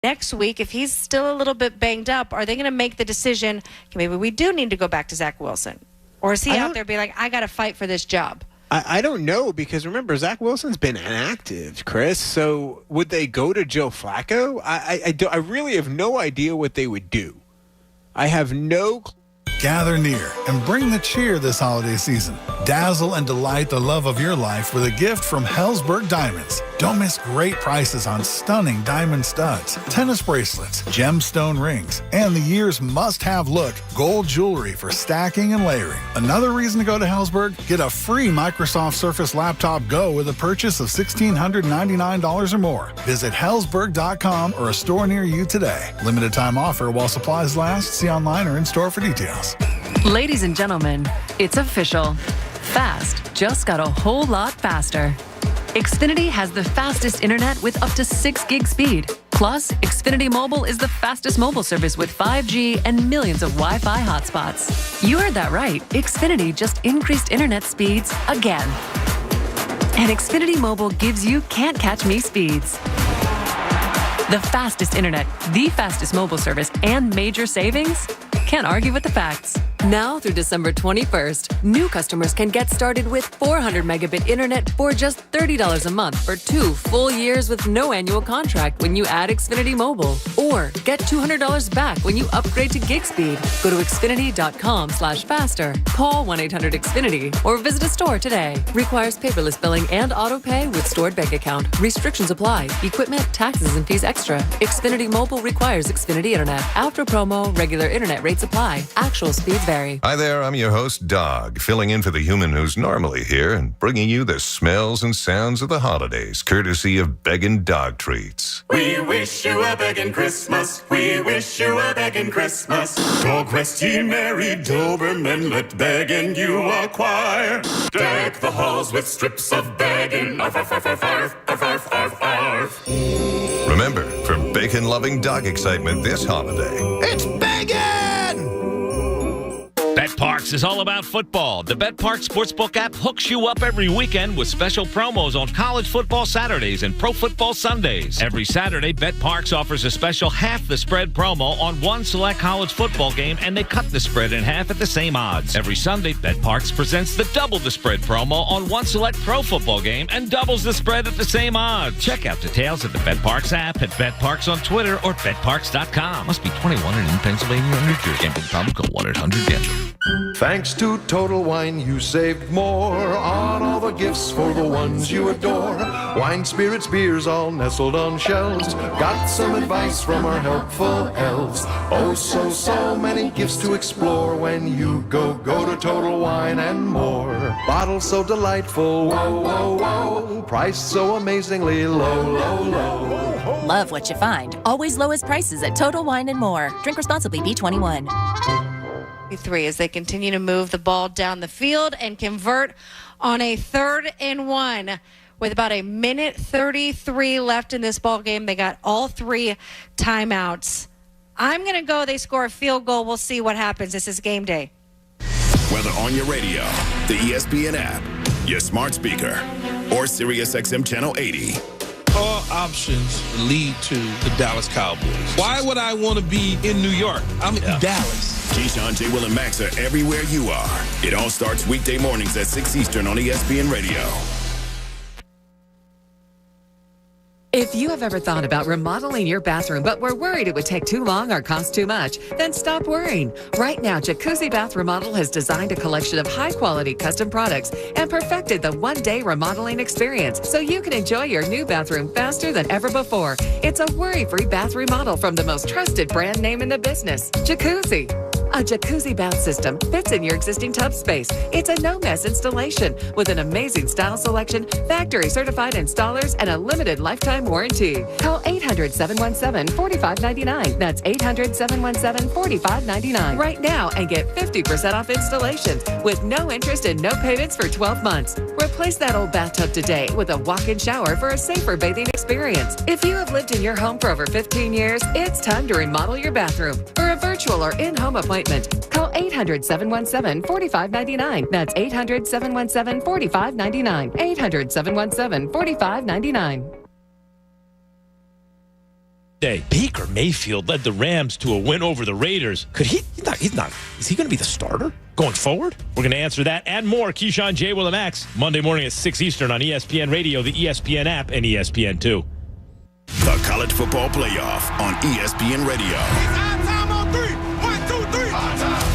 next week, if he's still a little bit banged up, are they going to make the decision, okay, maybe we do need to go back to Zach Wilson? Or is he out there being like, I got to fight for this job? I don't know, because remember, Zach Wilson's been inactive, Chris. So would they go to Joe Flacco? I really have no idea what they would do. I have no clue. Gather near and bring the cheer this holiday season. Dazzle and delight the love of your life with a gift from Hellsberg Diamonds. Don't miss great prices on stunning diamond studs, tennis bracelets, gemstone rings, and the year's must-have look, gold jewelry for stacking and layering. Another reason to go to Hellsberg? Get a free Microsoft Surface Laptop Go with a purchase of $1,699 or more. Visit Hellsberg.com or a store near you today. Limited time offer while supplies last. See online or in-store for details. Ladies and gentlemen, it's official. Fast just got a whole lot faster. Xfinity has the fastest internet with up to 6 gig speed. Plus, Xfinity Mobile is the fastest mobile service with 5G and millions of Wi-Fi hotspots. You heard that right. Xfinity just increased internet speeds again. And Xfinity Mobile gives you can't catch me speeds. The fastest internet, the fastest mobile service, and major savings? Can't argue with the facts. Now through December 21st, new customers can get started with 400 megabit internet for just $30 a month for 2 full years with no annual contract when you add Xfinity Mobile. Or get $200 back when you upgrade to gig speed. Go to Xfinity.com/faster. Call 1-800-XFINITY or visit a store today. Requires paperless billing and auto pay with stored bank account. Restrictions apply. Equipment, taxes, and fees extra. Xfinity Mobile requires Xfinity Internet. After promo, regular internet rates apply. Actual speeds vary. Hi there, I'm your host, Dog, filling in for the human who's normally here and bringing you the smells and sounds of the holidays, courtesy of Beggin' Dog Treats. We wish you a beggin' Christmas. We wish you a beggin' Christmas. Dog rest ye merry Doberman, let beggin' you acquire. Deck the halls with strips of beggin'. Arf, arf, arf, arf, arf, arf, arf, arf, arf. Remember, for bacon-loving dog excitement this holiday, it's beggin'! Bet Parks is all about football. The Bet Parks Sportsbook app hooks you up every weekend with special promos on college football Saturdays and pro football Sundays. Every Saturday, Bet Parks offers a special half the spread promo on one select college football game, and they cut the spread in half at the same odds. Every Sunday, Bet Parks presents the double the spread promo on one select pro football game and doubles the spread at the same odds. Check out details at the Bet Parks app, at Bet Parks on Twitter, or betparks.com. Must be 21 and in Pennsylvania or New Jersey. Gambling problem? Call 1-800-GAMBLER. Thanks to Total Wine, you saved more on all the gifts for the ones you adore. Wine, spirits, beers, all nestled on shelves. Got some advice from our helpful elves. Oh, so many gifts to explore when you go to Total Wine and More. Bottles so delightful, whoa. Price so amazingly low. Love what you find. Always lowest prices at Total Wine and More. Drink responsibly, B21. 3 as they continue to move the ball down the field and convert on a 3rd and 1 with about a minute 33 left in this ball game. They got all 3 timeouts. I'm going to go. They score a field goal. We'll see what happens. This is game day. Whether on your radio, the ESPN app, your smart speaker, or SiriusXM Channel 80. All options lead to the Dallas Cowboys. Why would I want to be in New York? I'm in Dallas. Keyshawn, J. Will, and Max are everywhere you are. It all starts weekday mornings at 6 Eastern on ESPN Radio. If you have ever thought about remodeling your bathroom but were worried it would take too long or cost too much, then stop worrying. Right now, Jacuzzi Bath Remodel has designed a collection of high-quality custom products and perfected the one-day remodeling experience so you can enjoy your new bathroom faster than ever before. It's a worry-free bath remodel from the most trusted brand name in the business, Jacuzzi. A jacuzzi bath system fits in your existing tub space. It's a no-mess installation with an amazing style selection, factory-certified installers, and a limited lifetime warranty. Call 800-717-4599. That's 800-717-4599 right now and get 50% off installations with no interest and no payments for 12 months. Replace that old bathtub today with a walk-in shower for a safer bathing experience. If you have lived in your home for over 15 years, it's time to remodel your bathroom. For a virtual or in-home appointment, call 800-717-4599. That's 800-717-4599. 800-717-4599. Day. Baker Mayfield led the Rams to a win over the Raiders. Is he going to be the starter going forward? We're going to answer that and more. Keyshawn J. Will and Max, Monday morning at 6 Eastern on ESPN Radio, the ESPN app, and ESPN2. The College Football Playoff on ESPN Radio. Time on 3. 1, 2, 3.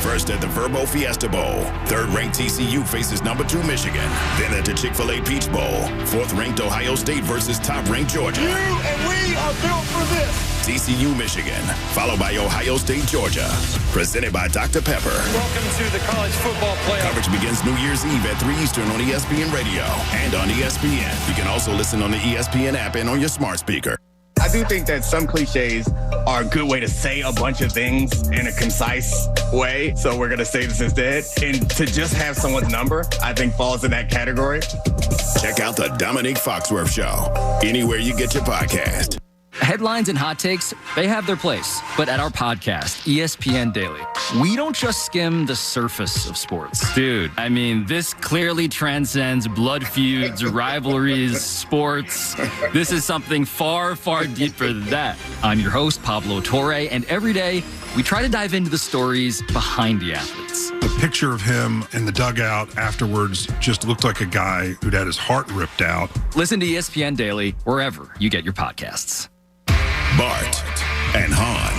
First at the Verbo Fiesta Bowl. Third-ranked TCU faces number 2 Michigan. Then at the Chick-fil-A Peach Bowl. Fourth-ranked Ohio State versus top-ranked Georgia. You and we are built for this. TCU Michigan, followed by Ohio State Georgia. Presented by Dr. Pepper. Welcome to the College Football Playoff. Coverage begins New Year's Eve at 3 Eastern on ESPN Radio and on ESPN. You can also listen on the ESPN app and on your smart speaker. I do think that some cliches are a good way to say a bunch of things in a concise way. So we're going to say this instead. And to just have someone's number, I think falls in that category. Check out the Dominique Foxworth Show anywhere you get your podcast. Headlines and hot takes, they have their place. But at our podcast, ESPN Daily, we don't just skim the surface of sports. Dude, I mean, this clearly transcends blood feuds, rivalries, sports. This is something far, far deeper than that. I'm your host, Pablo Torre, and every day, we try to dive into the stories behind the athletes. The picture of him in the dugout afterwards just looked like a guy who'd had his heart ripped out. Listen to ESPN Daily wherever you get your podcasts. Bart and Hahn.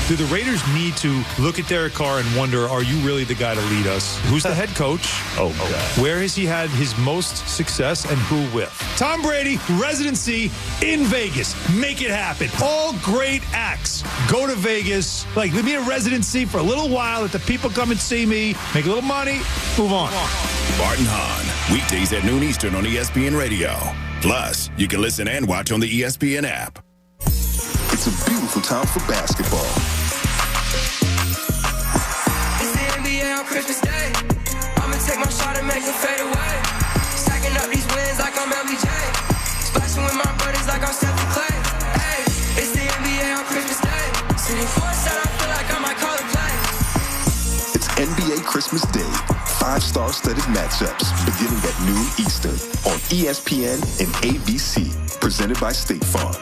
Do the Raiders need to look at Derek Carr and wonder, are you really the guy to lead us? Who's the head coach? Oh, God. Where has he had his most success and who with? Tom Brady, residency in Vegas. Make it happen. All great acts. Go to Vegas. Like, leave me a residency for a little while. Let the people come and see me. Make a little money. Move on. Bart and Hahn. Weekdays at noon Eastern on ESPN Radio. Plus, you can listen and watch on the ESPN app. It's a beautiful time for basketball. It's the NBA on Christmas Day. I'ma take my shot and make it fade away. Stacking up these wins like I'm LBJ. Splashing with my buddies like I'm Stephen Clay. Hey, it's the NBA on Christmas Day. Sitting courtside, I feel like I might call it play. It's NBA Christmas Day. 5-star studded matchups beginning at noon Eastern on ESPN and ABC. Presented by State Farm.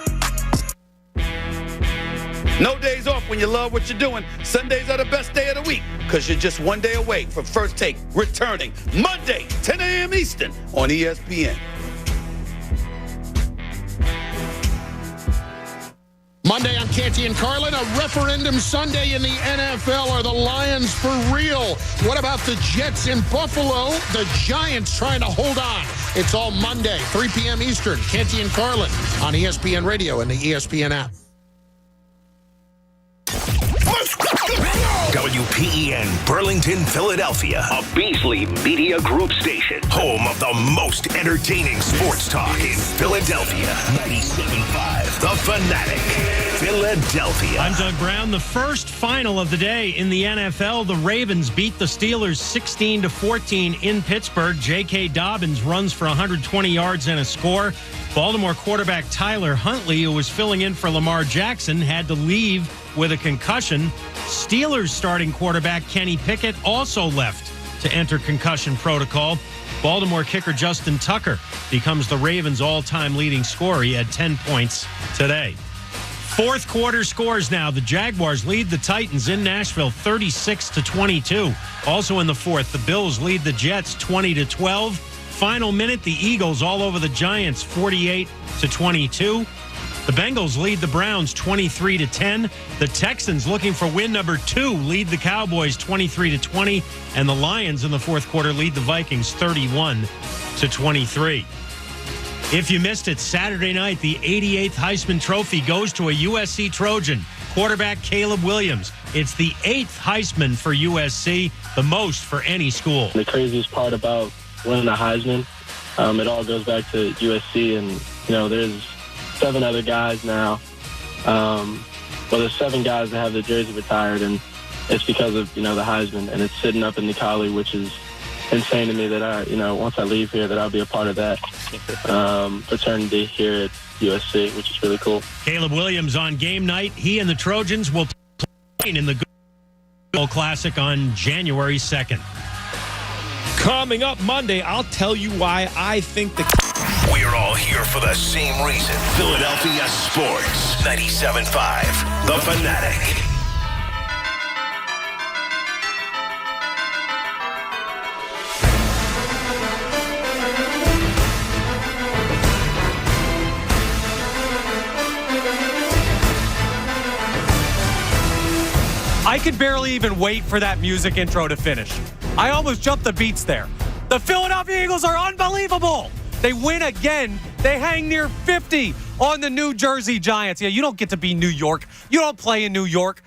No days off when you love what you're doing. Sundays are the best day of the week because you're just one day away from First Take returning Monday, 10 a.m. Eastern on ESPN. Monday on Canty and Carlin, a referendum Sunday in the NFL. Are the Lions for real? What about the Jets in Buffalo? The Giants trying to hold on. It's all Monday, 3 p.m. Eastern. Canty and Carlin on ESPN Radio and the ESPN app. WPEN Burlington, Philadelphia, a Beasley Media Group station, home of the most entertaining sports talk in Philadelphia. 97.5 The Fanatic, Philadelphia. I'm Doug Brown. The first final of the day in the NFL, the Ravens beat the Steelers 16-14 in Pittsburgh. J.K. Dobbins runs for 120 yards and a score. Baltimore quarterback Tyler Huntley, who was filling in for Lamar Jackson, had to leave with a concussion. Steelers starting quarterback Kenny Pickett also left to enter concussion protocol. Baltimore kicker Justin Tucker becomes the Ravens' all-time leading scorer. He had 10 points today. Fourth quarter scores now. The Jaguars lead the Titans in Nashville 36-22. Also in the fourth, the Bills lead the Jets 20-12. Final minute, the Eagles all over the Giants 48-22. The Bengals lead the Browns 23-10. The Texans, looking for win number 2, lead the Cowboys 23-20. And the Lions in the fourth quarter lead the Vikings 31-23. If you missed it, Saturday night, the 88th Heisman Trophy goes to a USC Trojan, quarterback Caleb Williams. It's the 8th Heisman for USC, the most for any school. The craziest part about winning the Heisman, it all goes back to USC, and, there's 7 other guys now. There's 7 guys that have their jersey retired, and it's because of, the Heisman, and it's sitting up in the Collie, which is insane to me that once I leave here, that I'll be a part of that fraternity here at USC, which is really cool. Caleb Williams on game night. He and the Trojans will play in the Bowl Classic on January 2nd. Coming up Monday, I'll tell you why I think We're all here for the same reason. Philadelphia Sports. 97.5 The Fanatic. I could barely even wait for that music intro to finish. I almost jumped the beats there. The Philadelphia Eagles are unbelievable. They win again. They hang near 50 on the New Jersey Giants. Yeah, you don't get to be New York. You don't play in New York.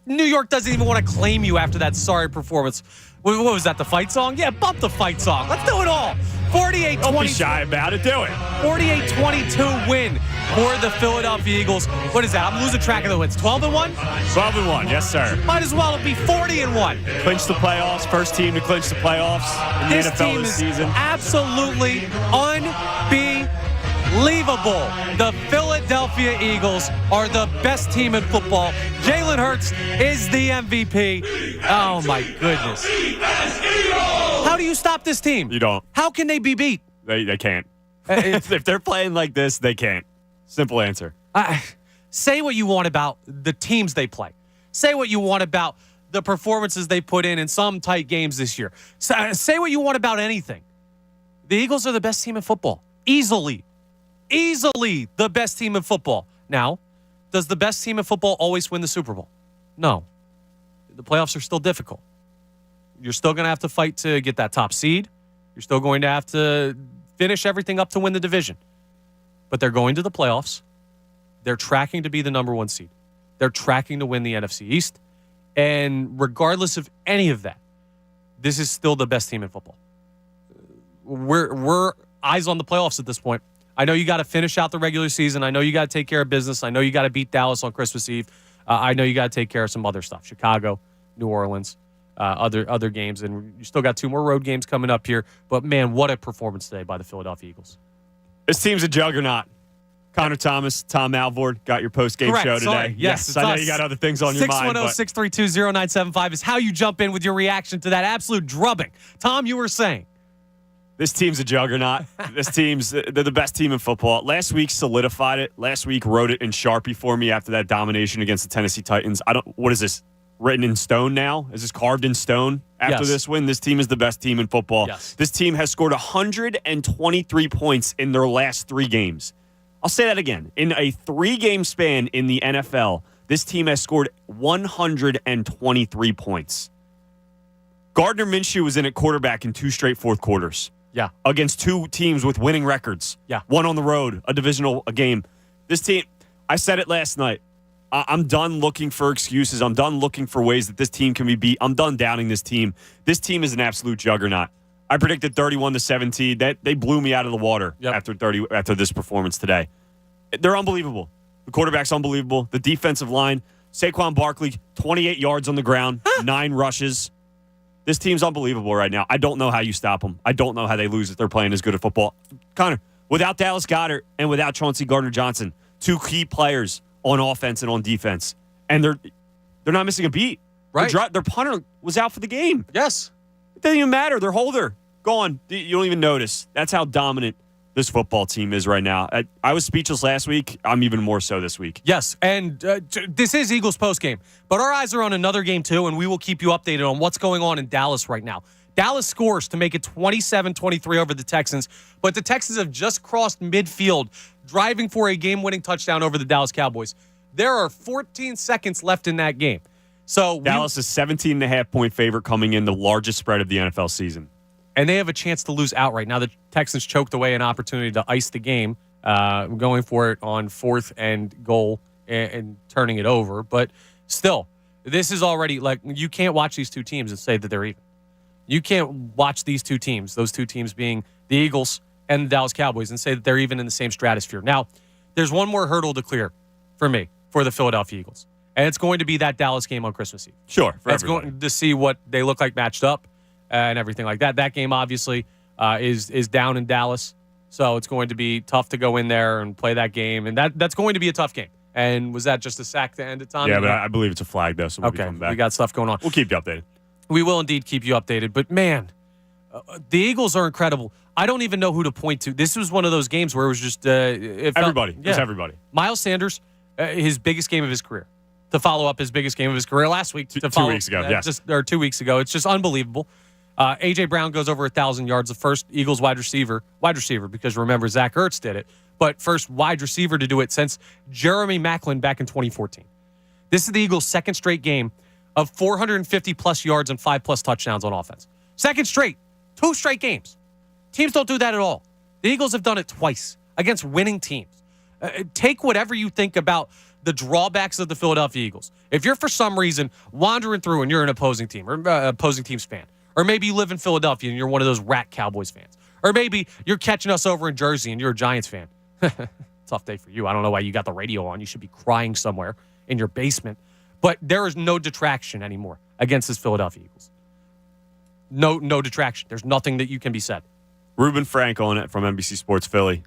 New York doesn't even want to claim you after that sorry performance. What was that, the fight song? Yeah, bump the fight song. Let's do it all. 48-20. Don't be shy about it. Do it. 48-22 win for the Philadelphia Eagles. What is that? I'm losing track of the wins. 12-1? 12-1, yes, sir. Might as well be 40-1. Clinch the playoffs. First team to clinch the playoffs in the This NFL team this is season. absolutely unbelievable. The Philadelphia Eagles are the best team in football. Jalen Hurts is the MVP. Oh, my goodness. How do you stop this team? You don't. How can they be beat? They can't. If they're playing like this, they can't. Simple answer. Say what you want about the teams they play. Say what you want about the performances they put in some tight games this year. Say what you want about anything. The Eagles are the best team in football. Easily the best team in football. Now, does the best team in football always win the Super Bowl? No. The playoffs are still difficult. You're still going to have to fight to get that top seed. You're still going to have to finish everything up to win the division. But they're going to the playoffs. They're tracking to be the number one seed. They're tracking to win the NFC East. And regardless of any of that, this is still the best team in football. We're eyes on the playoffs at this point. I know you got to finish out the regular season. I know you got to take care of business. I know you got to beat Dallas on Christmas Eve. I know you got to take care of some other stuff. Chicago, New Orleans, other games. And you still got 2 more road games coming up here. But, man, what a performance today by the Philadelphia Eagles. This team's a juggernaut. Connor Thomas, Tom Alvord, got your post-game show today. Sorry. Yes, I know you got other things on your mind. 610-632-0975 is how you jump in with your reaction to that absolute drubbing. Tom, you were saying. This team's a juggernaut. They're the best team in football. Last week solidified it. Last week wrote it in Sharpie for me after that domination against the Tennessee Titans. What is this, written in stone now? Is this carved in stone after this win? This team is the best team in football. Yes. This team has scored 123 points in their last 3 games. I'll say that again. In a 3-game span in the NFL, this team has scored 123 points. Gardner Minshew was in at quarterback in 2 straight fourth quarters. Yeah. Against 2 teams with winning records. Yeah. 1 on the road, a divisional game. This team, I said it last night. I'm done looking for excuses. I'm done looking for ways that this team can be beat. I'm done doubting this team. This team is an absolute juggernaut. I predicted 31-17. That they blew me out of the water after this performance today. They're unbelievable. The quarterback's unbelievable. The defensive line, Saquon Barkley, 28 yards on the ground, 9 rushes. This team's unbelievable right now. I don't know how you stop them. I don't know how they lose if they're playing as good at football. Connor, without Dallas Goedert and without Chauncey Gardner-Johnson, 2 key players on offense and on defense, and they're not missing a beat. Right. Their punter was out for the game. Yes. It doesn't even matter. Their holder, gone. You don't even notice. That's how dominant this football team is right now. I was speechless last week. I'm even more so this week. Yes, and this is Eagles postgame, but our eyes are on another game too, and we will keep you updated on what's going on in Dallas right now. Dallas scores to make it 27-23 over the Texans, but the Texans have just crossed midfield, driving for a game-winning touchdown over the Dallas Cowboys. There are 14 seconds left in that game. So Dallas is 17.5-point favorite coming in, the largest spread of the NFL season. And they have a chance to lose outright. Now the Texans choked away an opportunity to ice the game, going for it on 4th and goal and turning it over. But still, this is already like you can't watch these 2 teams and say that they're even. You can't watch these 2 teams, those 2 teams being the Eagles and the Dallas Cowboys, and say that they're even in the same stratosphere. Now, there's one more hurdle to clear for me, for the Philadelphia Eagles. And it's going to be that Dallas game on Christmas Eve. Sure. It's going to see what they look like matched up. And everything like that. That game obviously is down in Dallas, so it's going to be tough to go in there and play that game, and that's going to be a tough game. And was that just a sack to end it, Tom? Yeah, but I believe it's a flag though, so we'll be coming back. We got stuff going on. We'll keep you updated. We will indeed keep you updated. But man, The Eagles are incredible. I don't even know who to point to. This was one of those games where it was just everybody. It was everybody. Miles Sanders, his biggest game of his career. To follow up his biggest game of his career last week. 2 weeks ago, yes. Or 2 weeks ago. It's just unbelievable. A.J. Brown goes over 1,000 yards. The first Eagles wide receiver, because remember, Zach Ertz did it, but first wide receiver to do it since Jeremy Maclin back in 2014. This is the Eagles' second straight game of 450-plus yards and 5-plus touchdowns on offense. Second straight. 2 straight games. Teams don't do that at all. The Eagles have done it twice against winning teams. Take whatever you think about the drawbacks of the Philadelphia Eagles. If you're for some reason wandering through and you're an opposing team or opposing team's fan, or maybe you live in Philadelphia and you're one of those rat Cowboys fans, or maybe you're catching us over in Jersey and you're a Giants fan. Tough day for you. I don't know why you got the radio on. You should be crying somewhere in your basement. But there is no detraction anymore against this Philadelphia Eagles. No detraction. There's nothing that you can be said. Ruben Frank on it from NBC Sports Philly.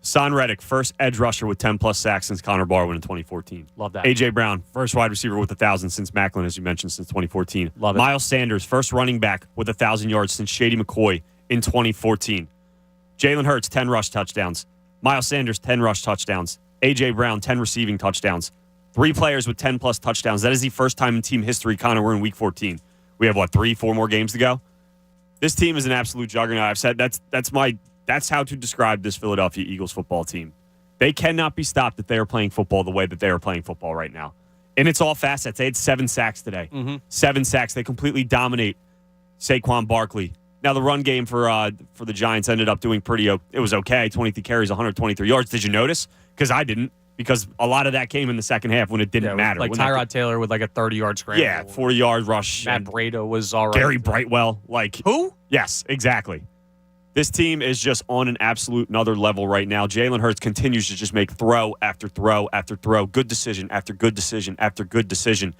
Son Reddick, first edge rusher with 10-plus sacks since Connor Barwin in 2014. Love that. A.J. Brown, first wide receiver with 1,000 since Maclin, as you mentioned, since 2014. Love it. Miles Sanders, first running back with 1,000 yards since Shady McCoy in 2014. Jalen Hurts, 10 rush touchdowns. Miles Sanders, 10 rush touchdowns. A.J. Brown, 10 receiving touchdowns. 3 players with 10-plus touchdowns. That is the first time in team history, Connor, we're in Week 14. We have, 3-4 more games to go? This team is an absolute juggernaut. I've said that's how to describe this Philadelphia Eagles football team. They cannot be stopped if they are playing football the way that they are playing football right now. And it's all facets. They had 7 sacks today. 7 sacks. They completely dominate Saquon Barkley. Now, the run game for the Giants ended up doing it was okay. 23 carries, 123 yards. Did you notice? Because I didn't. Because a lot of that came in the second half when it didn't matter. Like Tyrod Taylor with a 30-yard scramble. Yeah, 40-yard rush. Matt Breida was all right. Gary Brightwell. Who? Yes, exactly. This team is just on an absolute another level right now. Jalen Hurts continues to just make throw after throw after throw. Good decision after good decision after good decision.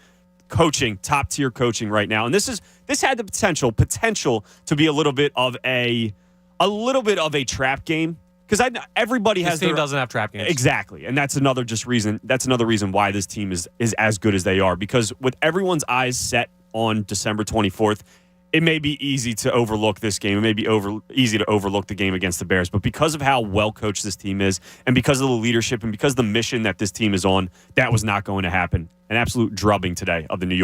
Coaching, top-tier coaching right now. And this had the potential to be a little bit of a trap game. Because everybody has this team doesn't have trap games. Exactly. And that's another reason why this team is as good as they are. Because with everyone's eyes set on December 24th, it may be easy to overlook this game. It may be easy to overlook the game against the Bears. But because of how well coached this team is, and because of the leadership, and because of the mission that this team is on, that was not going to happen. An absolute drubbing today of the New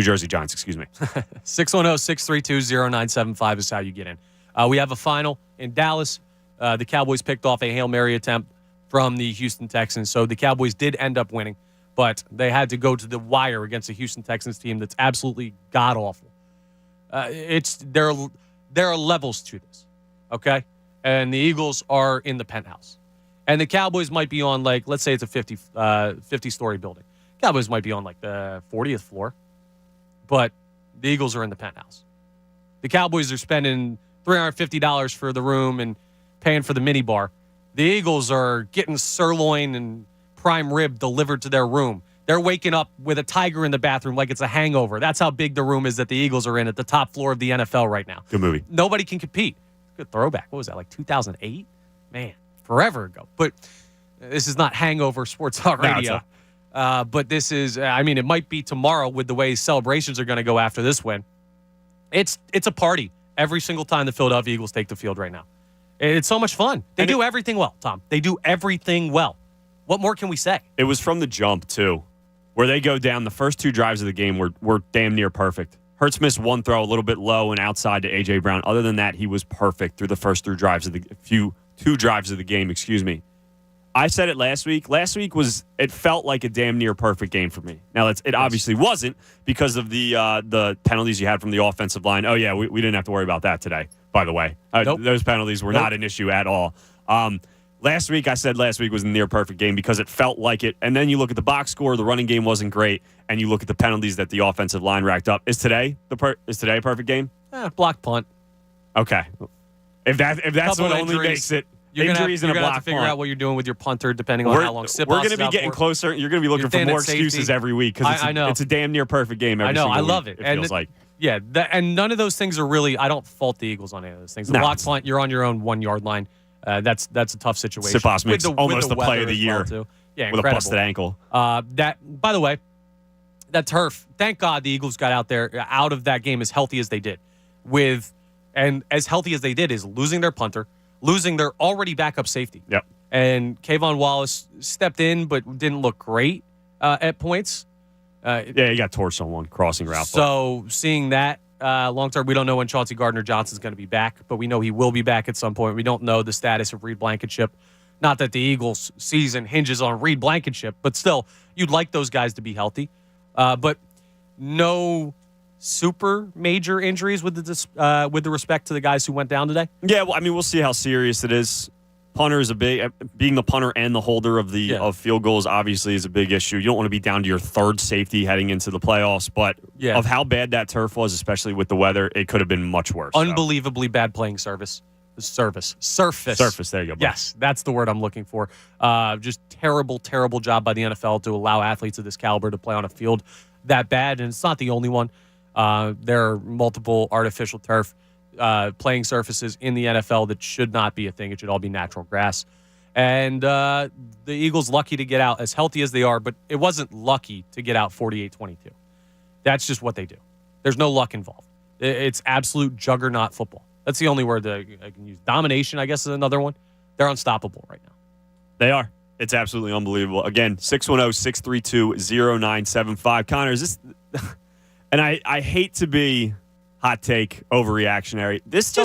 Jersey Giants, excuse me. 610-632-0975 is how you get in. We have a final in Dallas. The Cowboys picked off a Hail Mary attempt from the Houston Texans. So the Cowboys did end up winning, but they had to go to the wire against a Houston Texans team that's absolutely god-awful. There are levels to this, okay? And the Eagles are in the penthouse. And the Cowboys might be on, let's say it's a 50-story building. Cowboys might be on, the 40th floor, but the Eagles are in the penthouse. The Cowboys are spending $350 for the room and paying for the mini bar. The Eagles are getting sirloin and prime rib delivered to their room. They're waking up with a tiger in the bathroom like it's a hangover. That's how big the room is that the Eagles are in at the top floor of the NFL right now. Good movie. Nobody can compete. Good throwback. What was that, 2008? Man, forever ago. But this is not hangover sports talk radio. But this is, it might be tomorrow with the way celebrations are going to go after this win. It's a party every single time the Philadelphia Eagles take the field right now. It's so much fun. They do everything well, Tom. They do everything well. What more can we say? It was from the jump, too, where they go down. The first 2 drives of the game were damn near perfect. Hurts missed one throw a little bit low and outside to A.J. Brown. Other than that, he was perfect through the first 2 drives of the game, excuse me. I said it last week. Last week it felt like a damn near perfect game for me. Now, it obviously wasn't because of the penalties you had from the offensive line. Oh, yeah, we didn't have to worry about that today, by the way. Nope. Those penalties were not an issue at all. Last week, I said last week was a near perfect game because it felt like it. And then you look at the box score, the running game wasn't great, and you look at the penalties that the offensive line racked up. Is today a perfect game? Block punt. Okay. If that's what only makes it. You're going to have to figure out what you're doing with your punter depending on how long Sipos we're going to be getting closer. You're going to be looking for more excuses every week because it's a damn near perfect game every single week. I love it. It feels like. Yeah, and none of those things are really – I don't fault the Eagles on any of those things. The block punt, you're on your own 1-yard line. That's a tough situation. Sipos makes almost the play of the year yeah, with a busted ankle. By the way, that turf, thank God the Eagles got out of that game as healthy as they did with And as healthy as they did is losing their punter, losing their already backup safety. Yep. And Kayvon Wallace stepped in but didn't look great at points. He got torched on one crossing route. So seeing that long term, we don't know when Chauncey Gardner-Johnson's going to be back, but we know he will be back at some point. We don't know the status of Reed Blankenship. Not that the Eagles' season hinges on Reed Blankenship, but still, you'd like those guys to be healthy. But no super major injuries with the respect to the guys who went down today? Yeah, well, I mean, we'll see how serious it is. Punter is being the punter and the holder of field goals obviously is a big issue. You don't want to be down to your third safety heading into the playoffs, but of how bad that turf was, especially with the weather, it could have been much worse. Unbelievably bad playing surface. Surface. There you go. Buddy. Yes, that's the word I'm looking for. Just terrible job by the NFL to allow athletes of this caliber to play on a field that bad, and it's not the only one. There are multiple artificial turf playing surfaces in the NFL that should not be a thing. It should all be natural grass. And the Eagles lucky to get out as healthy as they are, but it wasn't lucky to get out 48-22. That's just what they do. There's no luck involved. It's absolute juggernaut football. That's the only word that I can use. Domination, I guess, is another one. They're unstoppable right now. They are. It's absolutely unbelievable. Again, 610-632-0975. Connor, is this... And I hate to be hot take, overreactionary. This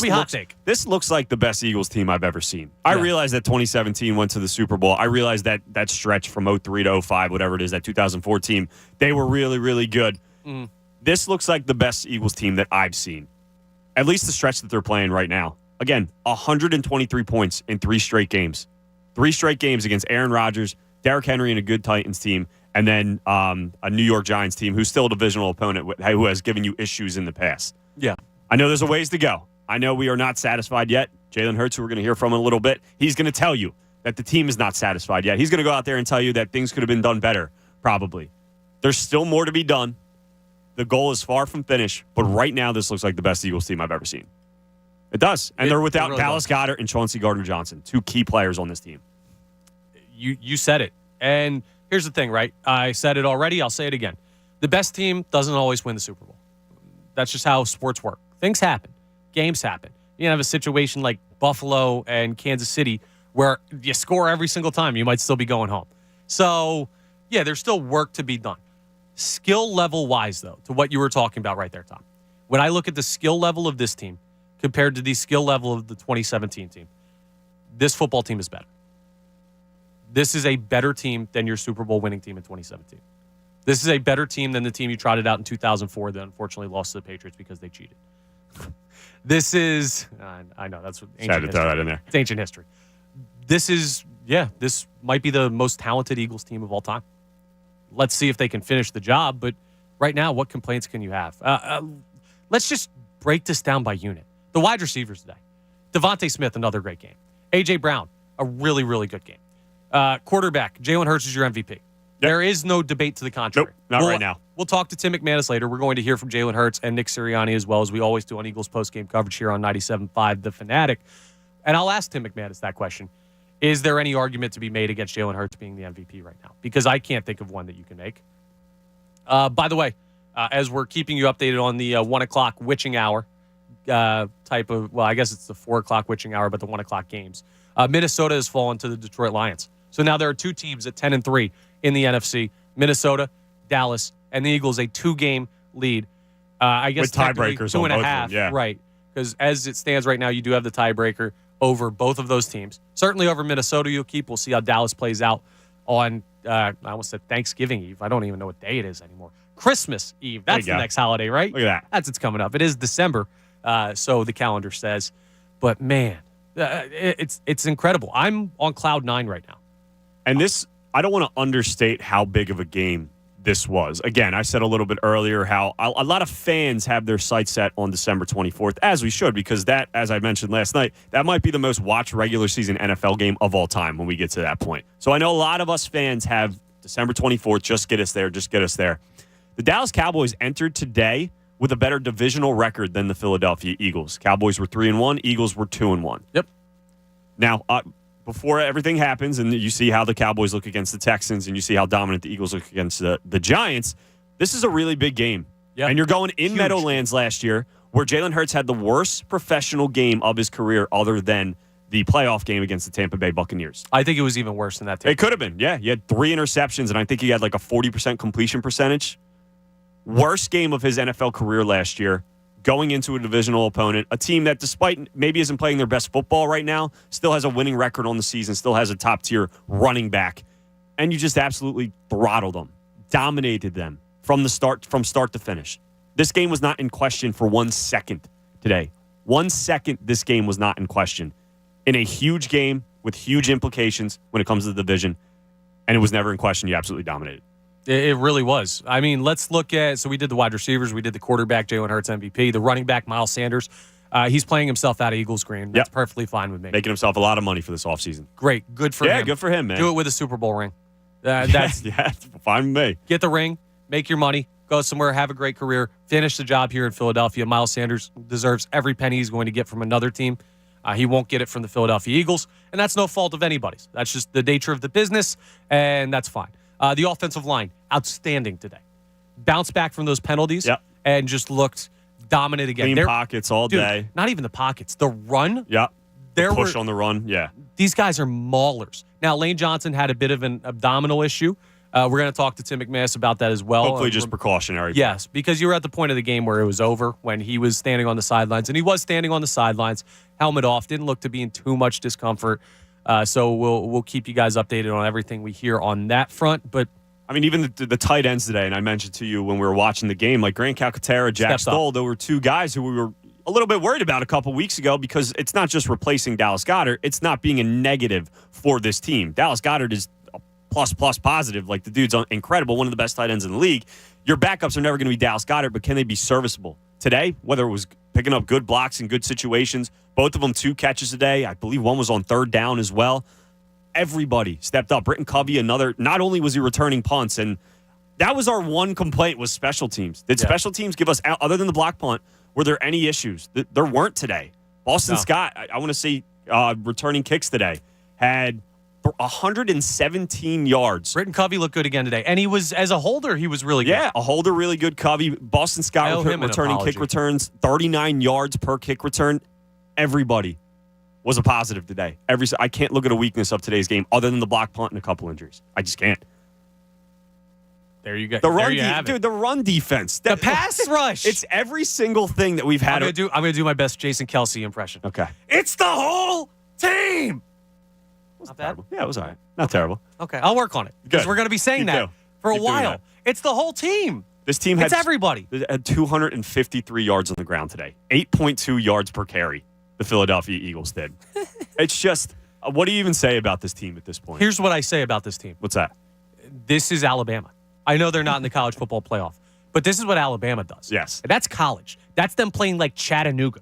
looks like the best Eagles team I've ever seen. I realize that 2017 went to the Super Bowl. I realize that stretch from 03 to 05, whatever it is, that 2004 team, they were really, really good. This looks like the best Eagles team that I've seen. At least the stretch that they're playing right now. Again, 123 points in 3 straight games. 3 straight games against Aaron Rodgers, Derrick Henry, and a good Titans team. And then a New York Giants team who's still a divisional opponent who has given you issues in the past. Yeah. I know there's a ways to go. I know we are not satisfied yet. Jalen Hurts, who we're going to hear from in a little bit, he's going to tell you that the team is not satisfied yet. He's going to go out there and tell you that things could have been done better, probably. There's still more to be done. The goal is far from finished, but right now this looks like the best Eagles team I've ever seen. It does. And they're without really Dallas Goedert and Chauncey Gardner-Johnson, 2 key players on this team. You said it. And here's the thing, right? I said it already. I'll say it again. The best team doesn't always win the Super Bowl. That's just how sports work. Things happen. Games happen. You have a situation like Buffalo and Kansas City where you score every single time. You might still be going home. So, yeah, there's still work to be done. Skill level wise, though, to what you were talking about right there, Tom. When I look at the skill level of this team compared to the skill level of the 2017 team, this football team is better. This is a better team than your Super Bowl winning team in 2017. This is a better team than the team you trotted out in 2004 that unfortunately lost to the Patriots because they cheated. This is, I know, that's what ancient history. Throw that in there. It's ancient history. This might be the most talented Eagles team of all time. Let's see if they can finish the job, but right now, what complaints can you have? Let's just break this down by unit. The wide receivers today. Devontae Smith, another great game. A.J. Brown, a really, really good game. Quarterback, Jalen Hurts is your MVP. Yep. There is no debate to the contrary. Nope, not right now. We'll talk to Tim McManus later. We're going to hear from Jalen Hurts and Nick Sirianni as well, as we always do on Eagles postgame coverage here on 97.5 The Fanatic. And I'll ask Tim McManus that question. Is there any argument to be made against Jalen Hurts being the MVP right now? Because I can't think of one that you can make. By the way, as we're keeping you updated on the 1 o'clock witching hour type of, well, I guess it's the 4 o'clock witching hour, but the 1 o'clock games. Minnesota has fallen to the Detroit Lions. So now there are 2 teams at 10-3 in the NFC. Minnesota, Dallas, and the Eagles, a 2-game lead. I guess with tiebreakers 2.5, yeah. Right. Because as it stands right now, you do have the tiebreaker over both of those teams. Certainly over Minnesota you'll keep. We'll see how Dallas plays out on, I almost said Thanksgiving Eve. I don't even know what day it is anymore. Christmas Eve. That's the next holiday, right? Look at that. That's what's coming up. It is December, so the calendar says. But, man, it's incredible. I'm on cloud 9 right now. And this, I don't want to understate how big of a game this was. Again, I said a little bit earlier how a lot of fans have their sights set on December 24th, as we should, because that, as I mentioned last night, that might be the most watched regular season NFL game of all time when we get to that point. So I know a lot of us fans have December 24th, just get us there, just get us there. The Dallas Cowboys entered today with a better divisional record than the Philadelphia Eagles. Cowboys were 3-1, Eagles were 2-1. Yep. Now, before everything happens and you see how the Cowboys look against the Texans and you see how dominant the Eagles look against the Giants, this is a really big game. Yep. And you're going in Meadowlands last year where Jalen Hurts had the worst professional game of his career other than the playoff game against the Tampa Bay Buccaneers. I think it was even worse than that. It could have been, yeah. He had 3 interceptions, and I think he had like a 40% completion percentage. Worst game of his NFL career last year, going into a divisional opponent, a team that despite maybe isn't playing their best football right now, still has a winning record on the season, still has a top-tier running back, and you just absolutely throttled them, dominated them from start to finish. This game was not in question for 1 second today. 1 second, this game was not in question. In a huge game with huge implications when it comes to the division, and it was never in question. You absolutely dominated. It really was. I mean, let's look at, so we did the wide receivers, we did the quarterback, Jalen Hurts MVP, the running back, Miles Sanders. He's playing himself out of Eagles green. That's perfectly fine with me. Making himself a lot of money for this offseason. Great. Good for him. Yeah, good for him, man. Do it with a Super Bowl ring. That's fine with me. Get the ring, make your money, go somewhere, have a great career, finish the job here in Philadelphia. Miles Sanders deserves every penny he's going to get from another team. He won't get it from the Philadelphia Eagles, and that's no fault of anybody's. That's just the nature of the business, and that's fine. The offensive line, outstanding today. Bounced back from those penalties and just looked dominant again. Clean pockets all day. Not even the pockets. The run. Yeah. The push on the run. Yeah. These guys are maulers. Now, Lane Johnson had a bit of an abdominal issue. We're going to talk to Tim McManus about that as well. Hopefully just precautionary. Yes, because you were at the point of the game where it was over when he was standing on the sidelines, and he was standing on the sidelines, helmet off, didn't look to be in too much discomfort. So we'll keep you guys updated on everything we hear on that front. But I mean, even the tight ends today, and I mentioned to you when we were watching the game, like Grant Calcaterra, Jack Stoll, there were 2 guys who we were a little bit worried about a couple weeks ago because it's not just replacing Dallas Goedert, it's not being a negative for this team. Dallas Goedert is plus positive. Like, the dude's incredible, one of the best tight ends in the league. Your backups are never going to be Dallas Goedert, but can they be serviceable? Today, whether it was picking up good blocks in good situations, both of them 2 catches a day. I believe one was on 3rd down as well. Everybody stepped up. Britton Covey, not only was he returning punts, and that was our one complaint was special teams. Did special teams give us, other than the block punt, were there any issues? There weren't today. Boston Scott, I want to say returning kicks today, had 117 yards. Britton Covey looked good again today. And he was, as a holder, he was really good. Yeah, a holder, really good. Covey, Boston Scott returning kick returns, 39 yards per kick return. Everybody was a positive today. I can't look at a weakness of today's game other than the block punt and a couple injuries. I just can't. There you go. The run defense. The pass rush. It's every single thing that we've had. I'm going to do my best Jason Kelsey impression. Okay. It's the whole team. Not bad. Yeah, it was all right. Not terrible. Okay, I'll work on it. Because we're going to be saying that for a while. It's the whole team. This team it's everybody. Had 253 yards on the ground today. 8.2 yards per carry, the Philadelphia Eagles did. It's just, what do you even say about this team at this point? Here's what I say about this team. What's that? This is Alabama. I know they're not in the college football playoff, but this is what Alabama does. Yes. And that's college. That's them playing like Chattanooga.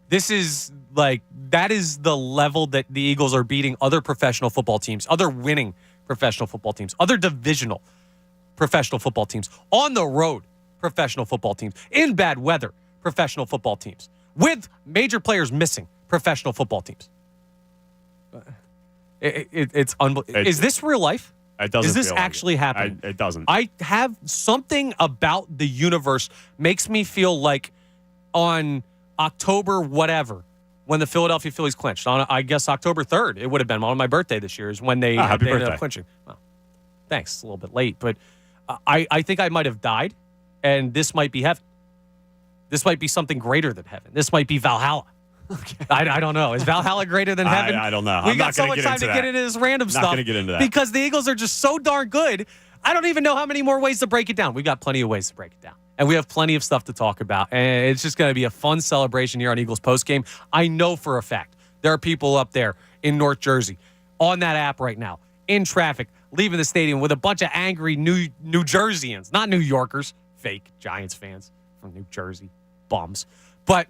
This is that is the level that the Eagles are beating other professional football teams, other winning professional football teams, other divisional professional football teams, on the road professional football teams, in bad weather professional football teams, with major players missing professional football teams. It's unbelievable. Is this real life? It doesn't. Is this actually happening? It doesn't. I have something about the universe makes me feel like on October whatever, when the Philadelphia Phillies clinched, on I guess October 3rd, it would have been on my birthday this year, is when they ended up clinching. Well, thanks. It's a little bit late, but I think I might have died, and this might be heaven. This might be something greater than heaven. This might be Valhalla. Okay. I don't know. Is Valhalla greater than heaven? I don't know. We got so much time to get into this random stuff. Not going to get into that. Because the Eagles are just so darn good. I don't even know how many more ways to break it down. We got plenty of ways to break it down. And we have plenty of stuff to talk about. And it's just going to be a fun celebration here on Eagles postgame. I know for a fact there are people up there in North Jersey on that app right now, in traffic, leaving the stadium with a bunch of angry New Jerseyans, not New Yorkers, fake Giants fans from New Jersey, bums. But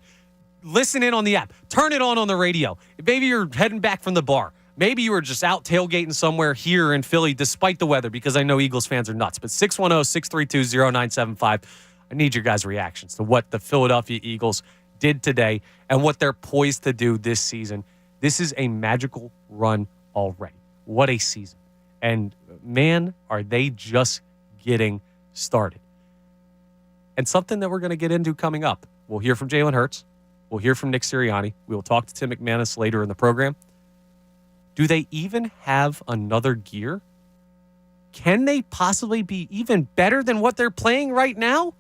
listen in on the app. Turn it on the radio. Maybe you're heading back from the bar. Maybe you were just out tailgating somewhere here in Philly despite the weather, because I know Eagles fans are nuts. But 610-632-0975. I need your guys' reactions to what the Philadelphia Eagles did today and what they're poised to do this season. This is a magical run already. What a season. And, man, are they just getting started. And something that we're going to get into coming up We'll hear from Jalen Hurts. We'll hear from Nick Sirianni. We will talk to Tim McManus later in the program. Do they even have another gear? Can they possibly be even better than what they're playing right now?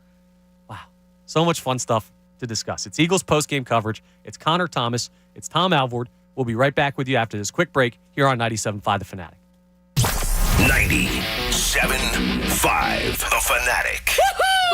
Wow. So much fun stuff to discuss. It's Eagles postgame coverage. It's Connor Thomas. It's Tom Alvord. We'll be right back with you after this quick break here on 97.5 The Fanatic. 97.5 The Fanatic.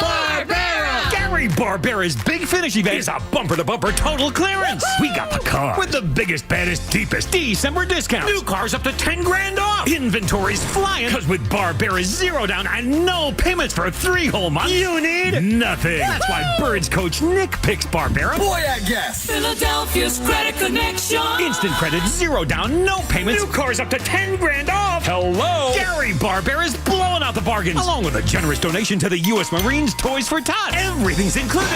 Barbera! Gary Barbera's Big Finish event is a bumper-to-bumper total clearance. We got the car with the biggest, baddest, deepest December discounts. New cars up to 10 grand off. Inventory's flying, because with Barbera's 0 down and no payments for 3 whole months, you need nothing. That's why Birds coach Nick picks Barbera. Boy, I guess. Philadelphia's Credit Connection. Instant credit, 0 down, no payments. New cars up to 10 grand off. Hello. Gary Barbera's blowing out the bargains, along with a generous donation to the U.S. Marines Toys for Tots. Everything's included,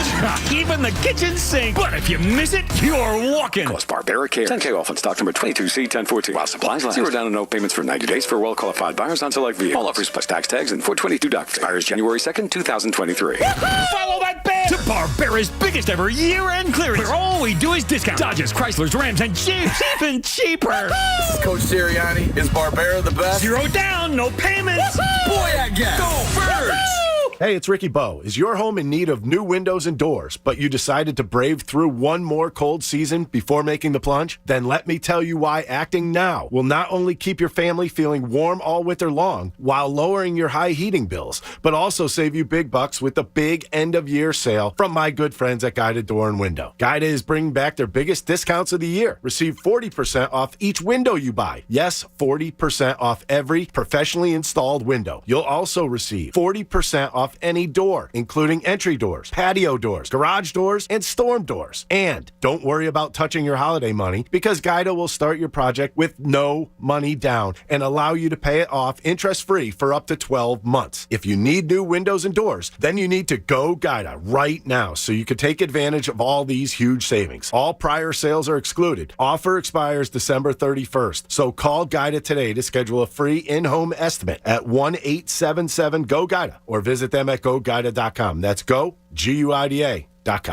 even the kitchen sink. But if you miss it, you're walking. Cost Barbera Care. 10K off on stock number 22C1014. While supplies last. 0 down and no payments for 90 days for well-qualified buyers on select vehicles. All offers plus tax tags and 422 doc fee. Buyers January 2nd, 2023. Follow that band to Barbera's biggest ever year-end clearance, where all we do is discount Dodges, Chryslers, Rams, and Jeeps, even cheaper. This is Coach Sirianni. Is Barbera the best? 0 down, no payments. Boy, I guess. Go Birds! Hey, it's Ricky Bowe. Is your home in need of new windows and doors, but you decided to brave through one more cold season before making the plunge? Then let me tell you why acting now will not only keep your family feeling warm all winter long while lowering your high heating bills, but also save you big bucks with the big end-of-year sale from my good friends at Guided Door and Window. Guided is bringing back their biggest discounts of the year. Receive 40% off each window you buy. Yes, 40% off every professionally installed window. You'll also receive 40% off any door, including entry doors, patio doors, garage doors, and storm doors. And don't worry about touching your holiday money, because Guida will start your project with no money down and allow you to pay it off interest-free for up to 12 months. If you need new windows and doors, then you need to go Guida right now so you can take advantage of all these huge savings. All prior sales are excluded. Offer expires December 31st. So call Guida today to schedule a free in-home estimate at 1-877-GO-GUIDA or visit them at GoGuida.com. That's go, Guida.com.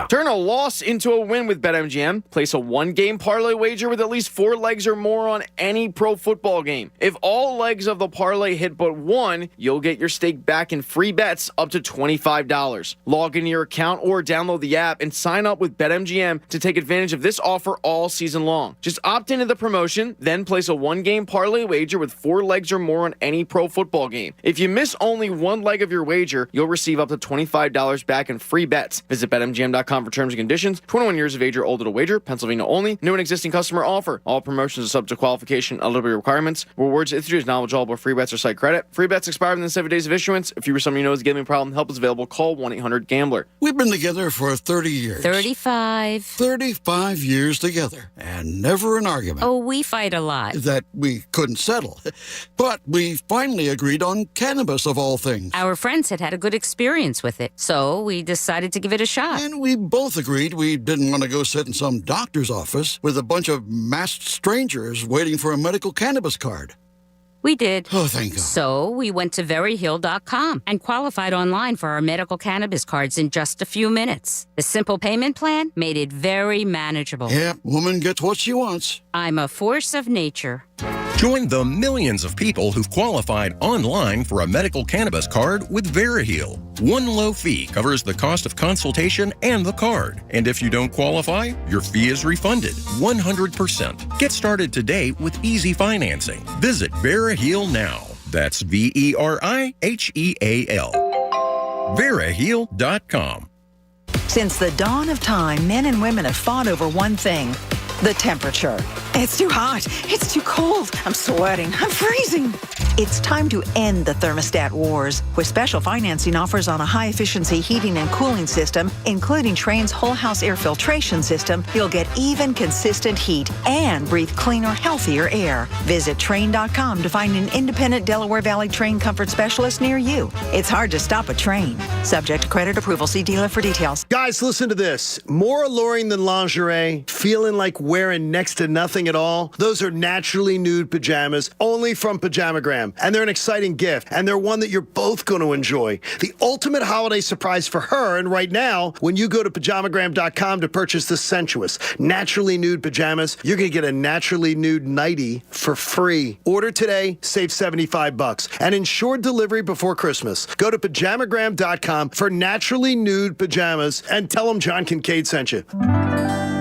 Turn a loss into a win with BetMGM. Place a one-game parlay wager with at least 4 legs or more on any pro football game. If all legs of the parlay hit but one, you'll get your stake back in free bets up to $25. Log into your account or download the app and sign up with BetMGM to take advantage of this offer all season long. Just opt into the promotion, then place a one-game parlay wager with 4 legs or more on any pro football game. If you miss only one leg of your wager, you'll receive up to $25 back in free bets. Visit BetMGM.com for terms and conditions. 21 years of age or older to wager. Pennsylvania only. New and existing customer offer. All promotions are subject to qualification, eligibility requirements. Rewards issued as non-withdrawable free bets or site credit. Free bets expire within 7 days of issuance. If you or someone you know is a gambling problem, help is available. Call 1-800-GAMBLER. We've been together for 30 years. 35. 35 years together. And never an argument. Oh, we fight a lot. That we couldn't settle. But we finally agreed on cannabis, of all things. Our friends had a good experience with it, so we decided to give it a shot. And we both agreed we didn't want to go sit in some doctor's office with a bunch of masked strangers waiting for a medical cannabis card. We did. Oh, thank God. So we went to veryhill.com and qualified online for our medical cannabis cards in just a few minutes. The simple payment plan made it very manageable. Yeah, woman gets what she wants. I'm a force of nature. Join the millions of people who've qualified online for a medical cannabis card with VeriHeal. One low fee covers the cost of consultation and the card. And if you don't qualify, your fee is refunded 100%. Get started today with easy financing. Visit VeriHeal now. That's VeriHeal. VeriHeal.com. Since the dawn of time, men and women have fought over one thing: the temperature. It's too hot. It's too cold. I'm sweating. I'm freezing. It's time to end the thermostat wars. With special financing offers on a high-efficiency heating and cooling system, including Trane's whole house air filtration system, you'll get even, consistent heat and breathe cleaner, healthier air. Visit Trane.com to find an independent Delaware Valley Trane comfort specialist near you. It's hard to stop a Trane. Subject to credit approval. See dealer for details. Guys, listen to this. More alluring than lingerie, feeling like wearing next to nothing nothing at all? Those are naturally nude pajamas, only from Pajamagram. And they're an exciting gift, and they're one that you're both going to enjoy. The ultimate holiday surprise for her, and right now, when you go to Pajamagram.com to purchase the sensuous, naturally nude pajamas, you're going to get a naturally nude nightie for free. Order today, save $75, and ensure delivery before Christmas. Go to Pajamagram.com for naturally nude pajamas, and tell them John Kincaid sent you.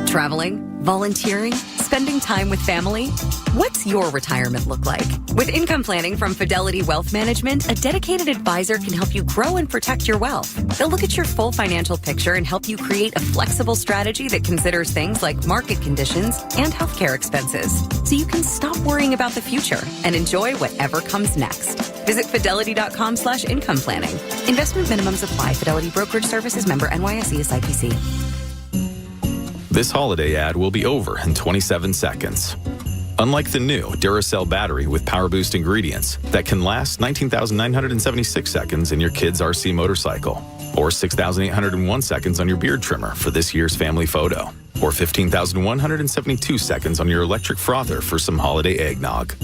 Traveling, volunteering, spending time with family. What's your retirement look like? With income planning from Fidelity Wealth Management, a dedicated advisor can help you grow and protect your wealth. They'll look at your full financial picture and help you create a flexible strategy that considers things like market conditions and healthcare expenses, so you can stop worrying about the future and enjoy whatever comes next. Visit fidelity.com/income planning. Investment minimums apply. Fidelity Brokerage Services, member NYSE, SIPC. This holiday ad will be over in 27 seconds. Unlike the new Duracell battery with Power Boost ingredients that can last 19,976 seconds in your kid's RC motorcycle, or 6,801 seconds on your beard trimmer for this year's family photo, or 15,172 seconds on your electric frother for some holiday eggnog,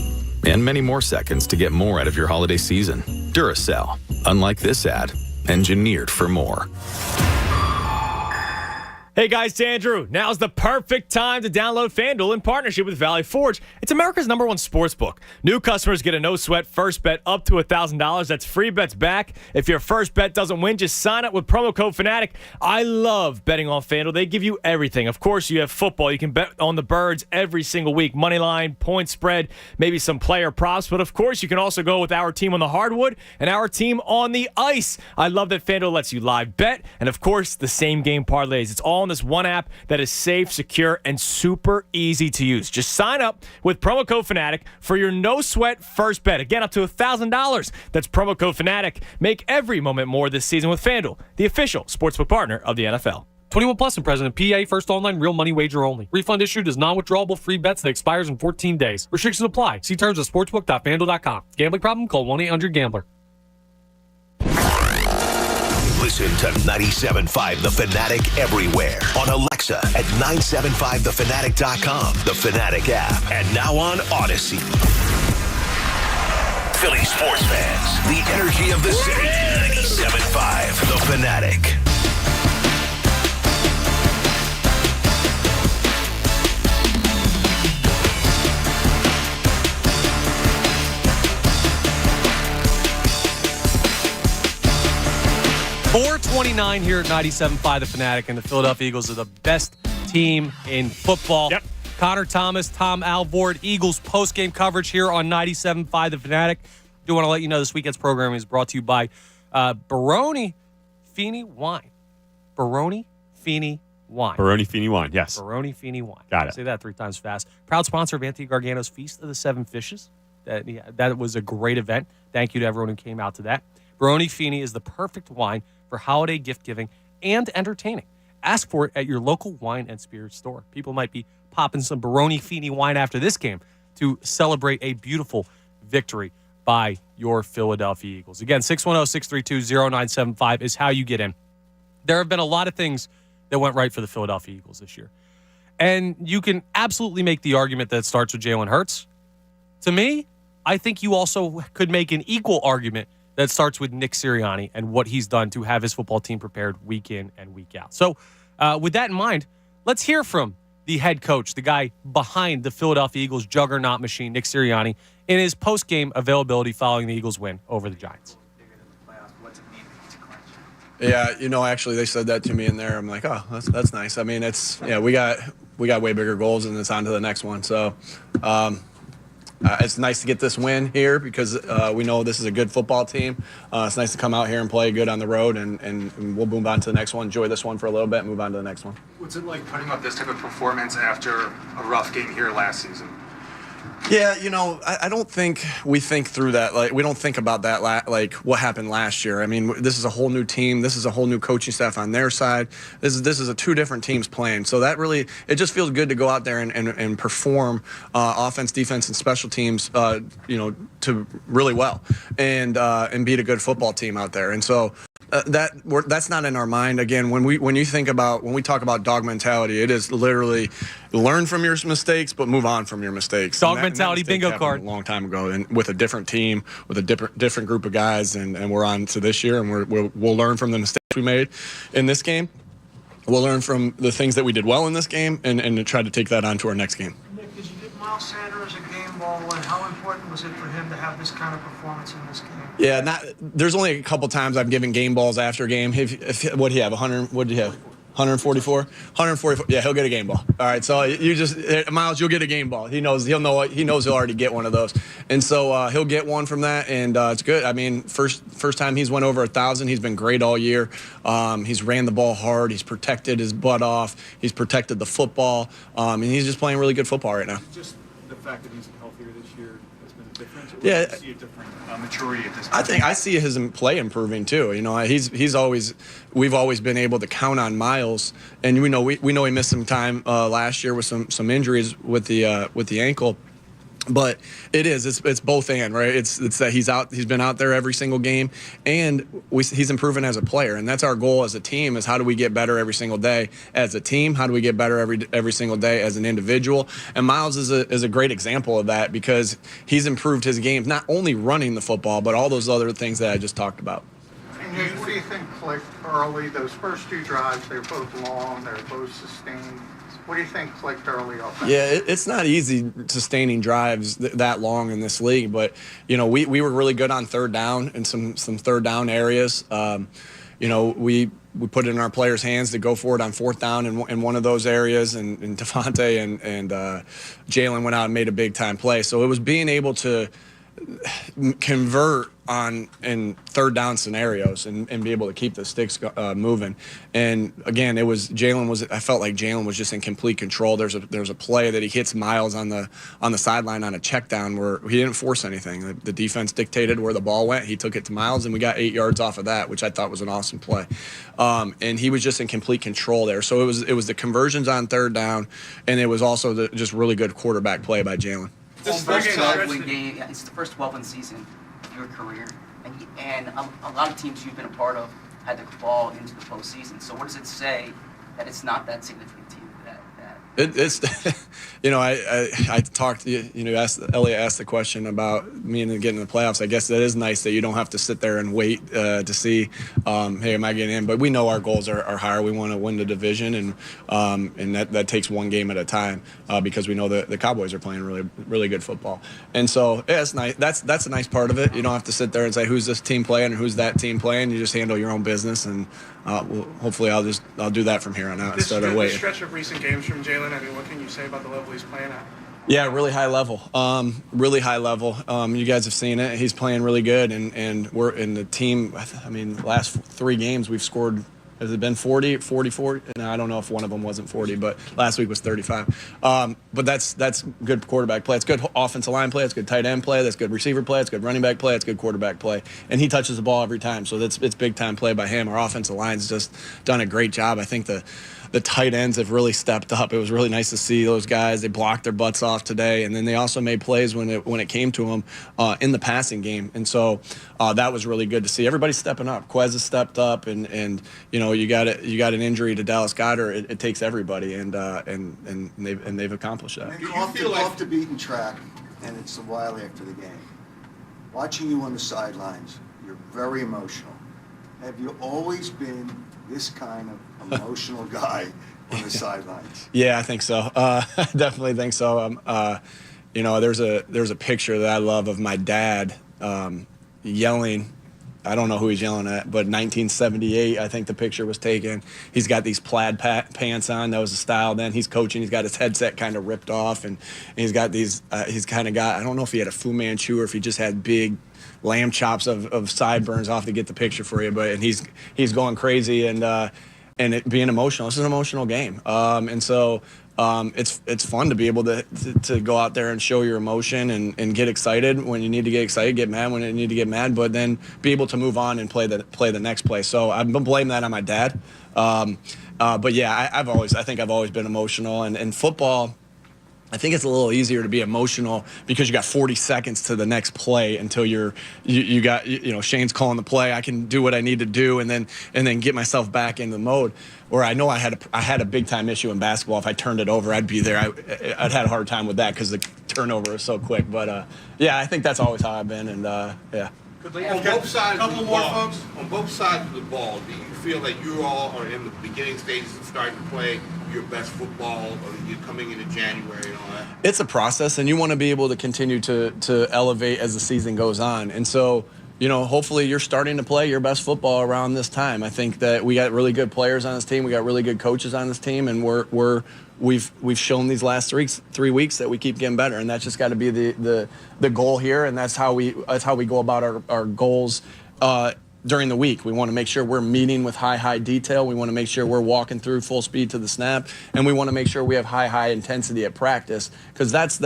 and many more seconds to get more out of your holiday season. Duracell, unlike this ad, engineered for more. Hey guys, it's Andrew. Now's the perfect time to download FanDuel in partnership with Valley Forge. It's America's #1 sportsbook. New customers get a no-sweat first bet up to $1,000. That's free bets back. If your first bet doesn't win, just sign up with promo code Fanatic. I love betting on FanDuel. They give you everything. Of course, you have football. You can bet on the Birds every single week. Money line, point spread, maybe some player props. But of course, you can also go with our team on the hardwood and our team on the ice. I love that FanDuel lets you live bet. And of course, the same game parlays. It's all on this one app that is safe, secure, and super easy to use. Just sign up with promo code Fanatic for your no-sweat first bet. Again, up to $1,000. That's promo code Fanatic. Make every moment more this season with FanDuel, the official sportsbook partner of the NFL. 21 plus and present in PA. First online real money wager only. Refund issued is non-withdrawable free bets that expires in 14 days. Restrictions apply. See terms at sportsbook.fanduel.com. Gambling problem? Call 1-800-GAMBLER. Listen to 97.5 The Fanatic everywhere. On Alexa at 975thefanatic.com, the Fanatic app, and now on Odyssey. Philly sports fans, the energy of the city. 97.5 The Fanatic. .429 here at 97.5 The Fanatic, and the Philadelphia Eagles are the best team in football. Yep. Connor Thomas, Tom Alvord, Eagles post-game coverage here on 97.5 The Fanatic. Do want to let you know this weekend's programming is brought to you by Baroni Feeney Wine. Baroni Feeney Wine. Baroni Feeney Wine, yes. Baroni Feeney Wine. Got it. Say that 3 times fast. Proud sponsor of Anthony Gargano's Feast of the Seven Fishes. That was a great event. Thank you to everyone who came out to that. Baroni Feeney is the perfect wine for holiday gift giving and entertaining. Ask for it at your local wine and spirits store. People might be popping some Baroni Feeney wine after this game to celebrate a beautiful victory by your Philadelphia Eagles. Again, 610-632-0975 is how you get in. There have been a lot of things that went right for the Philadelphia Eagles this year. And you can absolutely make the argument that it starts with Jalen Hurts. To me, I think you also could make an equal argument that starts with Nick Sirianni and what he's done to have his football team prepared week in and week out. So with that in mind, let's hear from the head coach, the guy behind the Philadelphia Eagles juggernaut machine, Nick Sirianni, in his post-game availability following the Eagles' win over the Giants. Yeah, actually they said that to me in there. I'm like, oh, that's nice. I mean, we got way bigger goals and it's on to the next one. So it's nice to get this win here because we know this is a good football team. It's nice to come out here and play good on the road, and we'll move on to the next one, enjoy this one for a little bit, and move on to the next one. What's it like putting up this type of performance after a rough game here last season? Yeah, I don't think we think through that. Like, we don't think about that, like what happened last year. I mean, this is a whole new team. This is a whole new coaching staff on their side. This is a two different teams playing. So that really, it just feels good to go out there and perform offense, defense, and special teams, to really well and beat a good football team out there. And so that's not in our mind. Again, when we talk about dog mentality, it is literally learn from your mistakes, but move on from your mistakes. Dog mentality bingo card. A long time ago, and with a different team, with a different group of guys, and we're on to this year, and we'll learn from the mistakes we made in this game. We'll learn from the things that we did well in this game, and try to take that on to our next game. Nick, did you give Miles Sanders a game ball, and how important was it for him to have this kind of performance in this game? Yeah, there's only a couple times I've given game balls after a game. What did he have? 144? 144. Yeah, he'll get a game ball. All right, so Miles, you'll get a game ball. He knows he'll already get one of those, and so he'll get one from that, and it's good. I mean, first time he's went over 1,000. He's been great all year. He's ran the ball hard. He's protected his butt off. He's protected the football, and he's just playing really good football right now. Just the fact that he's healthier this year has been a difference. Yeah, do you see a different maturity at this point? I think I see his play improving too. We've always been able to count on Miles, and we know he missed some time last year with some injuries with the ankle. But it's both and, right? It's that he's been out there every single game, and he's improving as a player, and that's our goal as a team. Is how do we get better every single day as a team? How do we get better every single day as an individual? And Miles is a great example of that, because he's improved his game, not only running the football, but all those other things that I just talked about. And what do you think clicked early? Those first two drives, they were both long, they were both sustained. What do you think clicked early offensively? Yeah, it's not easy sustaining drives that long in this league, but we were really good on third down in some third down areas. We put it in our players' hands to go for it on fourth down in one of those areas, and Devontae and Jalen went out and made a big time play. So it was being able to convert in third down scenarios and be able to keep the sticks moving. And again, I felt like Jalen was just in complete control. There's a play that he hits Miles on the sideline on a check down where he didn't force anything. The defense dictated where the ball went. He took it to Miles, and we got 8 yards off of that, which I thought was an awesome play. And he was just in complete control there. So it was the conversions on third down, and it was also just really good quarterback play by Jalen. It's the first 12-win game. Yeah, it's the first 12-win season of your career, and a lot of teams you've been a part of had to fall into the postseason. So what does it say that it's not that significant team? It's I talked Elliot asked the question about me and getting in the playoffs. I guess that is nice that you don't have to sit there and wait to see, hey, am I getting in? But we know our goals are higher. We want to win the division, and that takes one game at a time because we know the Cowboys are playing really, really good football. And so yeah, it's nice. That's a nice part of it. You don't have to sit there and say who's this team playing and who's that team playing. You just handle your own business, and hopefully I'll do that from here on out instead of waiting. This stretch of recent games from Jalen, I mean, what can you say about the level he's playing at? Yeah, really high level. Really high level. You guys have seen it. He's playing really good, and we're in the team. I mean, last 3 games we've scored. Has it been 40, 44? No, I don't know if one of them wasn't 40, but last week was 35. But that's good quarterback play. It's good offensive line play. It's good tight end play. That's good receiver play. It's good running back play. It's good quarterback play. And he touches the ball every time, so it's big time play by him. Our offensive line's just done a great job. I think the tight ends have really stepped up. It was really nice to see those guys. They blocked their butts off today, and then they also made plays when it came to them in the passing game. And so that was really good to see. Everybody's stepping up. Quez has stepped up, and you got an injury to Dallas Goedert. It takes everybody, and they've accomplished that. You feel off the beaten track, and it's a while after the game. Watching you on the sidelines, you're very emotional. Have you always been this kind of emotional guy on the sidelines? Yeah, I think so. I definitely think so. There's a picture that I love of my dad yelling. I don't know who he's yelling at, but 1978, I think the picture was taken. He's got these plaid pants on. That was the style then. He's coaching. He's got his headset kind of ripped off, and he's got these. He's kind of got. I don't know if he had a Fu Manchu or if he just had big lamb chops of sideburns. Off to get the picture for you, but he's going crazy and it being emotional. This is an emotional game, and so it's fun to be able to go out there and show your emotion and get excited when you need to get excited, get mad when you need to get mad, but then be able to move on and play the next play. So I've been blaming that on my dad. But yeah, I think I've always been emotional, and football, I think it's a little easier to be emotional because you got 40 seconds to the next play until you got Shane's calling the play. I can do what I need to do and then get myself back in the mode. Where I know I had a big time issue in basketball. If I turned it over, I'd be there. I'd had a hard time with that because the turnover is so quick. But yeah, I think that's always how I've been. And yeah. On both sides of the ball, on both sides of the ball, do you feel that you all are in the beginning stages of starting to play your best football, or you're coming into January and all that? It's a process, and you want to be able to continue to elevate as the season goes on. And so, hopefully you're starting to play your best football around this time. I think that we got really good players on this team. We got really good coaches on this team, and we've shown these last 3 weeks that we keep getting better, and that's just got to be the goal here, and that's how we go about our goals during the week. We want to make sure we're meeting with high detail. We want to make sure we're walking through full speed to the snap, and we want to make sure we have high intensity at practice, because that's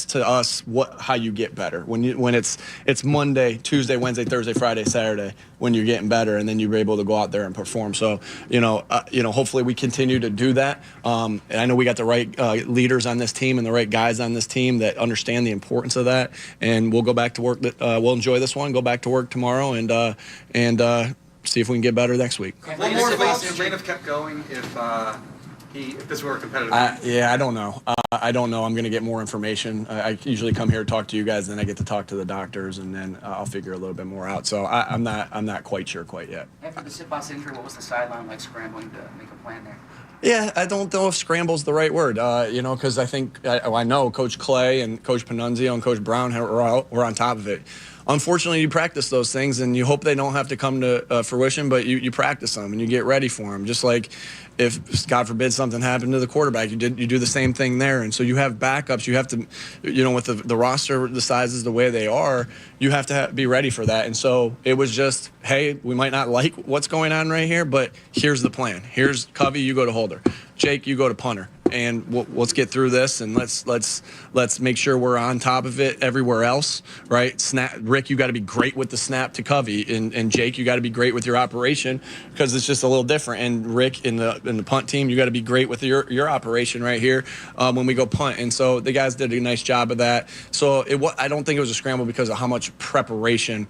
to us how you get better. When it's Monday, Tuesday, Wednesday, Thursday, Friday, Saturday, when you're getting better, and then you're able to go out there and perform. So hopefully we continue to do that. And I know we got the right leaders on this team and the right guys on this team that understand the importance of that. And we'll go back to work. We'll enjoy this one. Go back to work tomorrow and see if we can get better next week. One more thought. If Rain have kept going, if this were a competitive game? I don't know. I don't know. I'm going to get more information. I usually come here to talk to you guys, then I get to talk to the doctors, and then I'll figure a little bit more out. So I'm not quite sure quite yet. After the Sipos injury, what was the sideline like scrambling to make a plan there? Yeah, I don't know if scramble's the right word, because I think I know Coach Clay and Coach Panunzio and Coach Brown were on top of it. Unfortunately, you practice those things, and you hope they don't have to come to fruition, but you practice them, and you get ready for them. Just like if, God forbid, something happened to the quarterback, you do the same thing there. And so you have backups. You have to, with the roster, the sizes, the way they are, you have to be ready for that. And so it was just, hey, we might not like what's going on right here, but here's the plan. Here's Covey, you go to holder. Jake, you go to punter. And let's get through this, and let's make sure we're on top of it everywhere else, right? Snap, Rick, you got to be great with the snap to Covey, and Jake, you got to be great with your operation, because it's just a little different. And Rick, in the punt team, you got to be great with your operation right here when we go punt. And so the guys did a nice job of that. So I don't think it was a scramble because of how much preparation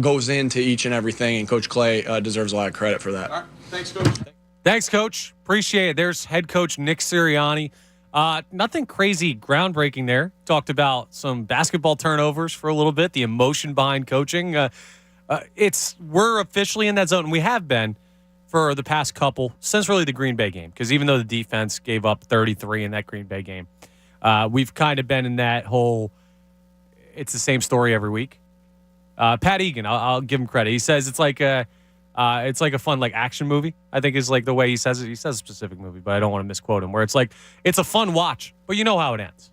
goes into each and everything. And Coach Clay deserves a lot of credit for that. All right. Thanks, Coach. Thanks, Coach. Appreciate it. There's head coach Nick Sirianni. Nothing crazy groundbreaking there. Talked about some basketball turnovers for a little bit, the emotion behind coaching. We're officially in that zone, and we have been for the past couple, since really the Green Bay game, because even though the defense gave up 33 in that Green Bay game, we've kind of been in that whole, it's the same story every week. Pat Egan, I'll give him credit. He says it's like a fun action movie, I think is the way he says it. He says a specific movie, but I don't want to misquote him, where it's it's a fun watch, but you know how it ends.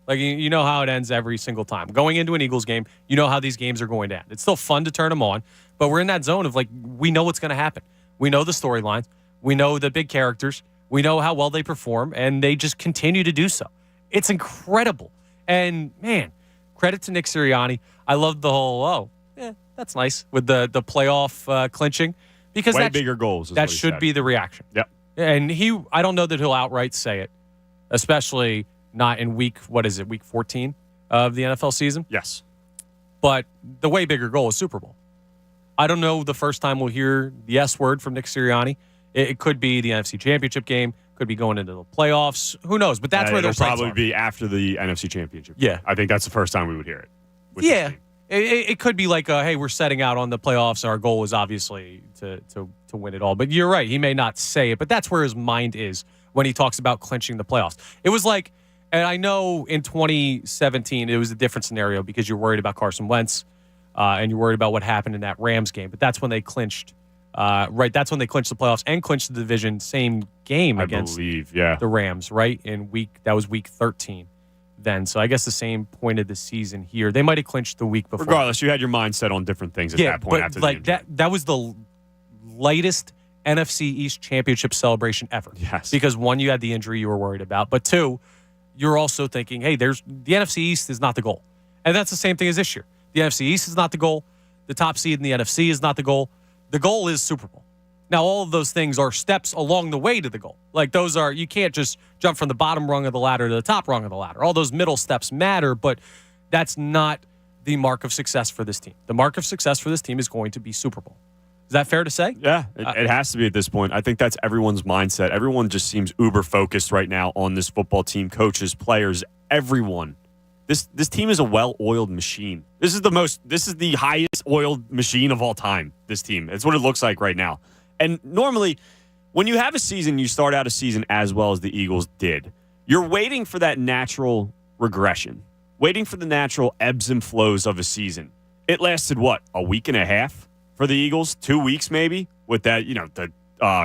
You know how it ends every single time. Going into an Eagles game, you know how these games are going to end. It's still fun to turn them on, but we're in that zone of we know what's going to happen. We know the storylines. We know the big characters. We know how well they perform, and they just continue to do so. It's incredible. And man, credit to Nick Sirianni. I love the whole, that's nice with the playoff clinching, because way bigger goals. That should be the reaction. Yep. And I don't know that he'll outright say it, especially not in week 14 of the NFL season. Yes. But the way bigger goal is Super Bowl. I don't know the first time we'll hear the S word from Nick Sirianni. It could be the NFC Championship game. Could be going into the playoffs. Who knows? But that's where it'll their sights probably are. be after the NFC Championship. Yeah. I think that's the first time we would hear it. Yeah. It could be hey, we're setting out on the playoffs. Our goal is obviously to win it all. But you're right. He may not say it, but that's where his mind is when he talks about clinching the playoffs. It was and I know in 2017 it was a different scenario because you're worried about Carson Wentz and you're worried about what happened in that Rams game. But that's when they clinched. That's when they clinched the playoffs and clinched the division same game against the Rams, right? That was week 13. Then, so I guess the same point of the season here. They might have clinched the week before. Regardless, you had your mind set on different things at that point. But after the that was the lightest NFC East championship celebration ever. Yes. Because one, you had the injury you were worried about, but two, you're also thinking, hey, the NFC East is not the goal. And that's the same thing as this year. The NFC East is not the goal. The top seed in the NFC is not the goal. The goal is Super Bowl. Now, all of those things are steps along the way to the goal. Like you can't just jump from the bottom rung of the ladder to the top rung of the ladder. All those middle steps matter, but that's not the mark of success for this team. The mark of success for this team is going to be Super Bowl. Is that fair to say? Yeah, it has to be at this point. I think that's everyone's mindset. Everyone just seems uber focused right now on this football team, coaches, players, everyone. This team is a well-oiled machine. This is the highest oiled machine of all time, this team. It's what it looks like right now. And normally, when you have a season, you start out a season as well as the Eagles did. You're waiting for that natural regression, waiting for the natural ebbs and flows of a season. It lasted, a week and a half? For the Eagles, 2 weeks maybe, with that, the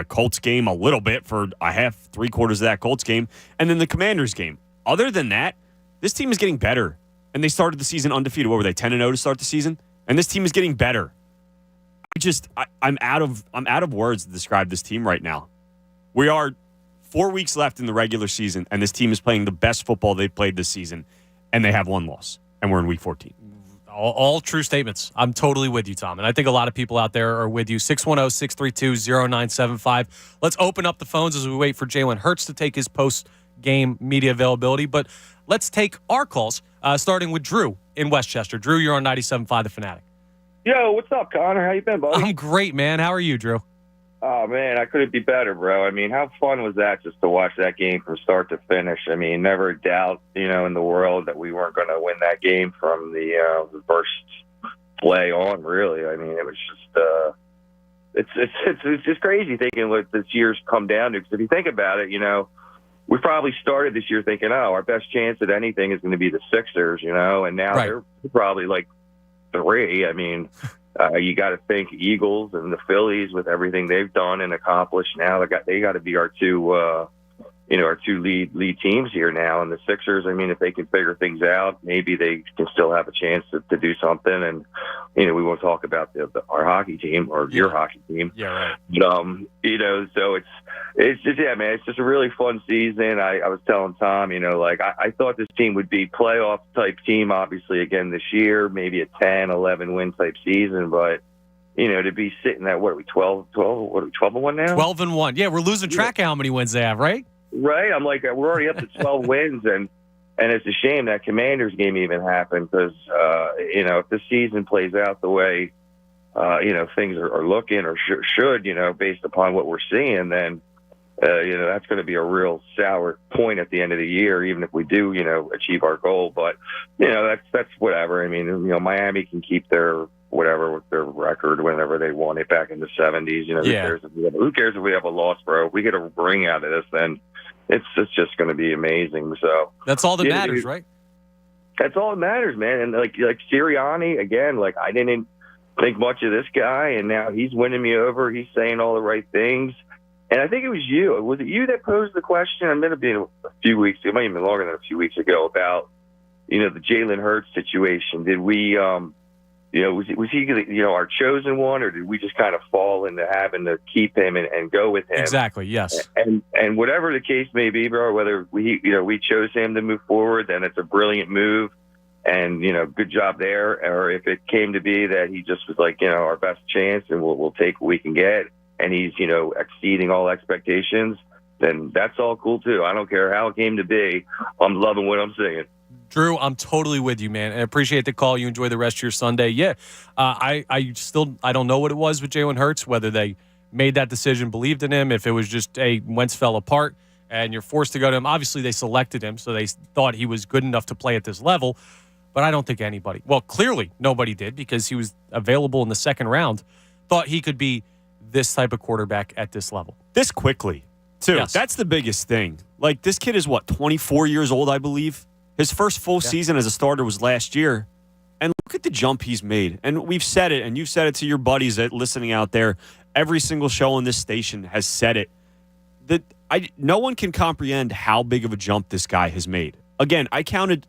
Colts game a little bit for a half, 3/4 of that Colts game, and then the Commanders game. Other than that, this team is getting better. And they started the season undefeated. What were they, 10-0 to start the season? And this team is getting better. I'm out of words to describe this team right now. We are 4 weeks left in the regular season, and this team is playing the best football they've played this season, and they have one loss, and we're in week 14. All true statements. I'm totally with you, Tom. And I think a lot of people out there are with you. 610-632-0975. Let's open up the phones as we wait for Jalen Hurts to take his post-game media availability. But let's take our calls, starting with Drew in Westchester. Drew, you're on 97.5 The Fanatic. Yo, what's up, Connor? How you been, buddy? I'm great, man. How are you, Drew? Oh, man, I couldn't be better, bro. I mean, how fun was that just to watch that game from start to finish? I mean, never a doubt, in the world that we weren't going to win that game from the first play on, really. I mean, it was just it's just crazy thinking what this year's come down to. Because if you think about it, we probably started this year thinking, our best chance at anything is going to be the Sixers, and now they're probably like 3. I mean, you got to think Eagles and the Phillies with everything they've done and accomplished. Now they got to be our two, our two lead teams here now. And the Sixers, I mean, if they can figure things out, maybe they can still have a chance to do something. And we won't talk about our hockey team or your hockey team. Yeah, right. But so it's just man, it's just a really fun season. I was telling Tom, I thought this team would be playoff type team, obviously again this year, maybe a 10, 11 win type season, but to be sitting at 12 and 1 now? 12 and 1. Yeah, we're losing track of how many wins they have, right? Right. I'm like, we're already up to 12 wins, and it's a shame that Commanders game even happened because, if the season plays out the way, things are looking or should, based upon what we're seeing, then, that's going to be a real sour point at the end of the year, even if we do, achieve our goal. But, that's whatever. I mean, Miami can keep their record whenever they won it back in the 70s. Who cares if we have a loss, bro? If we get a ring out of this, then it's just going to be amazing. So that's all that matters, right? That's all that matters, man. And like Sirianni, again, I didn't think much of this guy, and now he's winning me over. He's saying all the right things. And I think it was you. Was it you that posed the question? I'm going to be a few weeks. It might even be longer than a few weeks ago about, the Jalen Hurts situation. Did we, was he, our chosen one, or did we just kind of fall into having to keep him and go with him? Exactly. Yes. And whatever the case may be, bro, whether we chose him to move forward, then it's a brilliant move. And, good job there. Or if it came to be that he just was like, our best chance and we'll take what we can get, and he's, exceeding all expectations, then that's all cool too. I don't care how it came to be. I'm loving what I'm seeing. Drew, I'm totally with you, man. I appreciate the call. You enjoy the rest of your Sunday. Yeah, I don't know what it was with Jalen Hurts, whether they made that decision, believed in him, if it was just Wentz fell apart and you're forced to go to him. Obviously, they selected him, so they thought he was good enough to play at this level. But I don't think anybody, clearly nobody did, because he was available in the second round, thought he could be this type of quarterback at this level. This quickly, too. Yes. That's the biggest thing. This kid is, 24 years old, I believe? His first full season as a starter was last year. And look at the jump he's made. And we've said it, and you've said it to your buddies that listening out there. Every single show on this station has said it. No one can comprehend how big of a jump this guy has made. Again, I counted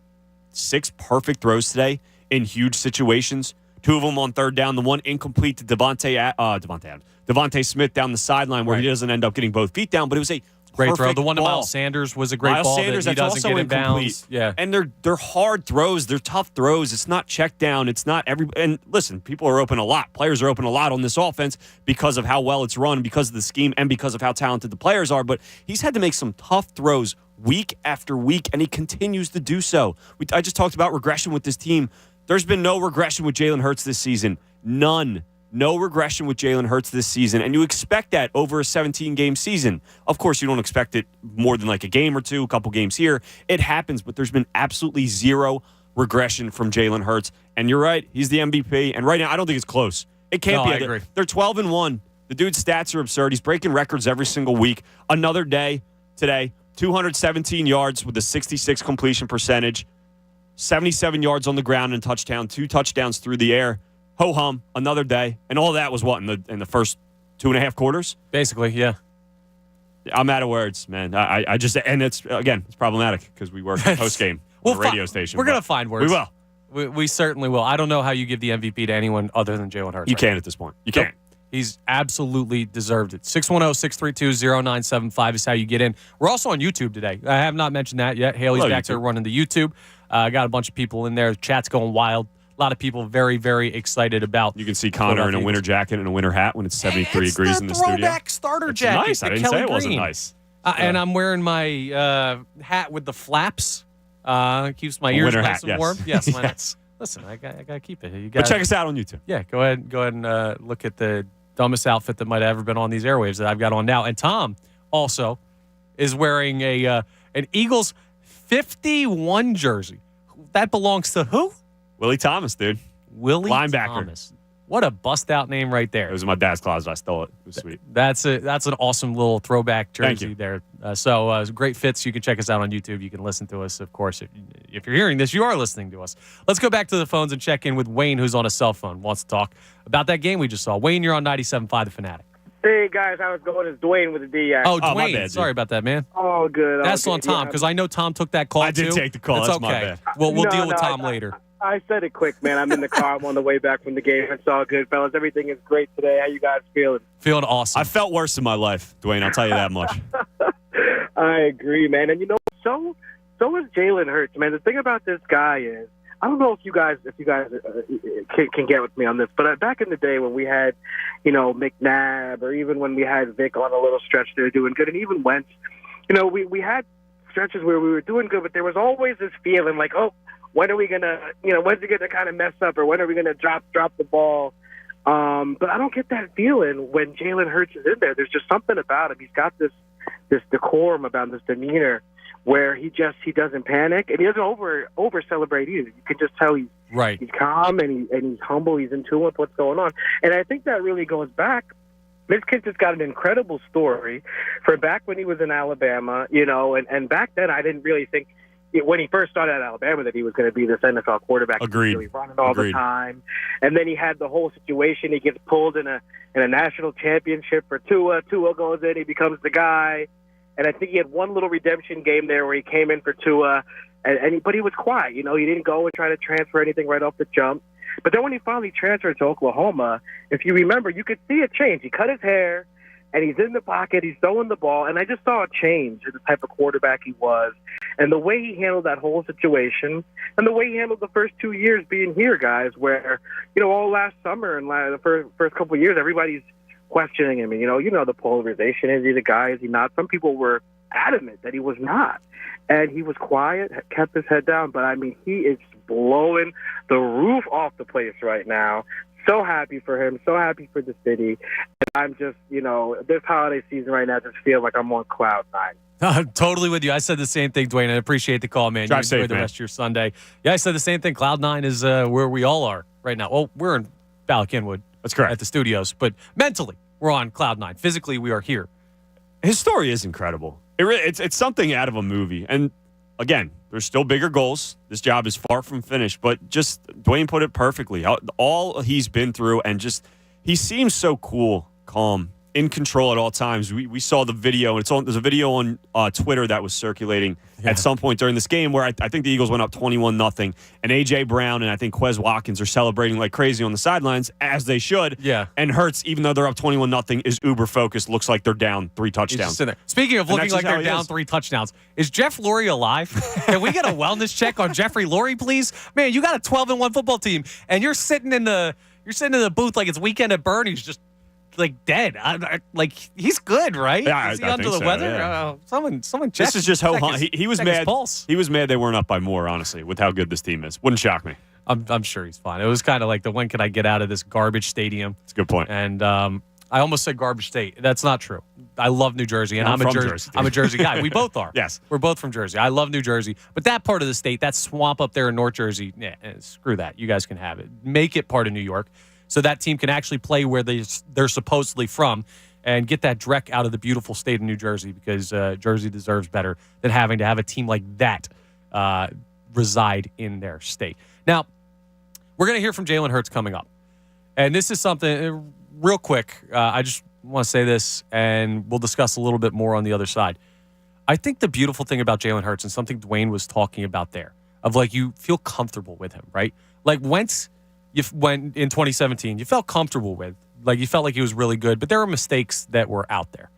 6 perfect throws today in huge situations. 2 of them on third down. The one incomplete to Devontae Smith down the sideline where he doesn't end up getting both feet down, but it was a great throw. perfect The one to ball. Miles Sanders was a great Miles ball Sanders, that he that's doesn't also get in incomplete. bounds. Yeah. And they're hard throws. They're tough throws. It's not check down. It's not every. And listen, people are open a lot. Players are open a lot on this offense because of how well it's run, because of the scheme, and because of how talented the players are. But he's had to make some tough throws week after week, and he continues to do so. I just talked about regression with this team. There's been no regression with Jalen Hurts this season. None. No regression with Jalen Hurts this season, and you expect that over a 17-game season. Of course, you don't expect it more than like a game or two, a couple games here. It happens, but there's been absolutely zero regression from Jalen Hurts. And you're right, he's the MVP, and right now, I don't think it's close. It can't be. I agree. They're 12-1. The dude's stats are absurd. He's breaking records every single week. Another day today, 217 yards with a 66 completion percentage, 77 yards on the ground and touchdown, 2 touchdowns through the air. Ho-hum, another day. And all that was what, in the first 2.5 quarters? Basically, yeah. I'm out of words, man. I just, and it's problematic because we work post-game on the radio station. We're going to find words. We will. We certainly will. I don't know how you give the MVP to anyone other than Jalen Hurts. You can't at this point. You can't. He's absolutely deserved it. 610-632-0975 is how you get in. We're also on YouTube today. I have not mentioned that yet. Haley's back there running the YouTube. Got a bunch of people in there. The chat's going wild. A lot of people very, very excited about. You can see Connor in a winter jacket and a winter hat when it's 73 degrees in the studio. Throwback starter It's jacket. nice. I didn't say it wasn't nice. And I'm wearing my hat with the flaps. Keeps my ears nice and warm. Yes. Yes. Listen, I got to keep it. But check us out on YouTube. Yeah, go ahead and look at the dumbest outfit that might have ever been on these airwaves that I've got on now. And Tom also is wearing an Eagles 51 jersey. That belongs to who? Willie Thomas, dude. Willie linebacker. Thomas. What a bust-out name right there. It was in my dad's closet. I stole it. It was sweet. That's an awesome little throwback Thank jersey you. there. Great fits. You can check us out on YouTube. You can listen to us, of course. If you're hearing this, you are listening to us. Let's go back to the phones and check in with Wayne, who's on a cell phone, wants to talk about that game we just saw. Wayne, you're on 97.5 The Fanatic. Hey, guys. How's it going? It's Dwayne with the D. Oh, Dwayne. my bad, Sorry about that, man. Oh, good. That's on Tom, because I know Tom took that call, I did too. take the call. It's That's okay. my bad. We'll No, deal with no, Tom later. I said it quick, man. I'm in the car. I'm on the way back from the game. It's all good, fellas. Everything is great today. How you guys feeling? Feeling awesome. I felt worse in my life, Dwayne. I'll tell you that much. I agree, man. And so is Jalen Hurts, man. The thing about this guy is, I don't know if you guys can get with me on this, but back in the day when we had, McNabb, or even when we had Vic on a little stretch, they were doing good, and even Wentz, we had stretches where we were doing good, but there was always this feeling like, oh, when are we gonna, when's it gonna kind of mess up, or when are we gonna drop the ball? But I don't get that feeling when Jalen Hurts is in there. There's just something about him. He's got this decorum about this demeanor where he doesn't panic, and he doesn't over celebrate either. You can just tell he's calm and he's humble. He's in tune with what's going on, and I think that really goes back. Mitch Kent's got an incredible story for back when he was in Alabama, and back then I didn't really think, when he first started at Alabama, that he was going to be this NFL quarterback. Agreed. Really running all the time. And then he had the whole situation. He gets pulled in a national championship for Tua. Tua goes in. He becomes the guy. And I think he had one little redemption game there where he came in for Tua. But he was quiet. He didn't go and try to transfer anything right off the jump. But then when he finally transferred to Oklahoma, if you remember, you could see a change. He cut his hair, and he's in the pocket. He's throwing the ball. And I just saw a change in the type of quarterback he was. And the way he handled that whole situation, and the way he handled the first 2 years being here, guys, where, all last summer and the first couple of years, everybody's questioning him. And, the polarization. Is he the guy? Is he not? Some people were adamant that he was not. And he was quiet, kept his head down. But, he is blowing the roof off the place right now. So happy for him, so happy for the city. And I'm just, this holiday season right now, just feel like I'm on cloud nine. I'm totally with you. I said the same thing, Dwayne. I appreciate the call, man. Drive you enjoy safe, the man. rest of your Sunday. Yeah, I said the same thing. Cloud nine is where we all are right now. Well, we're in Ballackinwood. That's correct. At the studios. But mentally, we're on cloud nine. Physically, we are here. His story is incredible. It's something out of a movie. And again, there's still bigger goals. This job is far from finished. But just Dwayne put it perfectly. All he's been through, and just he seems so cool, calm, in control at all times. We saw the video, and there's a video on Twitter that was circulating at some point during this game where I think the Eagles went up 21-0, and A.J. Brown and I think Quez Watkins are celebrating like crazy on the sidelines, as they should. Yeah. And Hurts, even though they're up 21-0, is uber focused. Looks like they're down 3 touchdowns. Speaking of looking like they're down 3 touchdowns, is Jeff Lurie alive? Can we get a wellness check on Jeffrey Lurie, please? Man, you got a 12-1 football team, and you're sitting in the booth like it's weekend at Bernie's, just like dead. Like he's good, right? Yeah, is he I under think the so, weather? yeah. Someone check. This is just he was mad. He was mad they weren't up by more, honestly, with how good this team is. Wouldn't shock me. I'm sure he's fine. It was kind of like the when can I get out of this garbage stadium? That's a good point. And I almost said garbage state. That's not true. I love New Jersey, and No, I'm a Jersey. I'm a Jersey guy. We both are. Yes, we're both from Jersey. I love New Jersey, but that part of the state, that swamp up there in North Jersey, screw that. You guys can have it. Make it part of New York, so that team can actually play where they're supposedly from, and get that dreck out of the beautiful state of New Jersey, because Jersey deserves better than having to have a team like that reside in their state. Now, we're going to hear from Jalen Hurts coming up, and this is something real quick. I just want to say this, and we'll discuss a little bit more on the other side. I think the beautiful thing about Jalen Hurts, and something Dwayne was talking about there, of like you feel comfortable with him, right? Like Wentz, when in 2017, you felt comfortable with, like you felt like he was really good, but there were mistakes that were out there.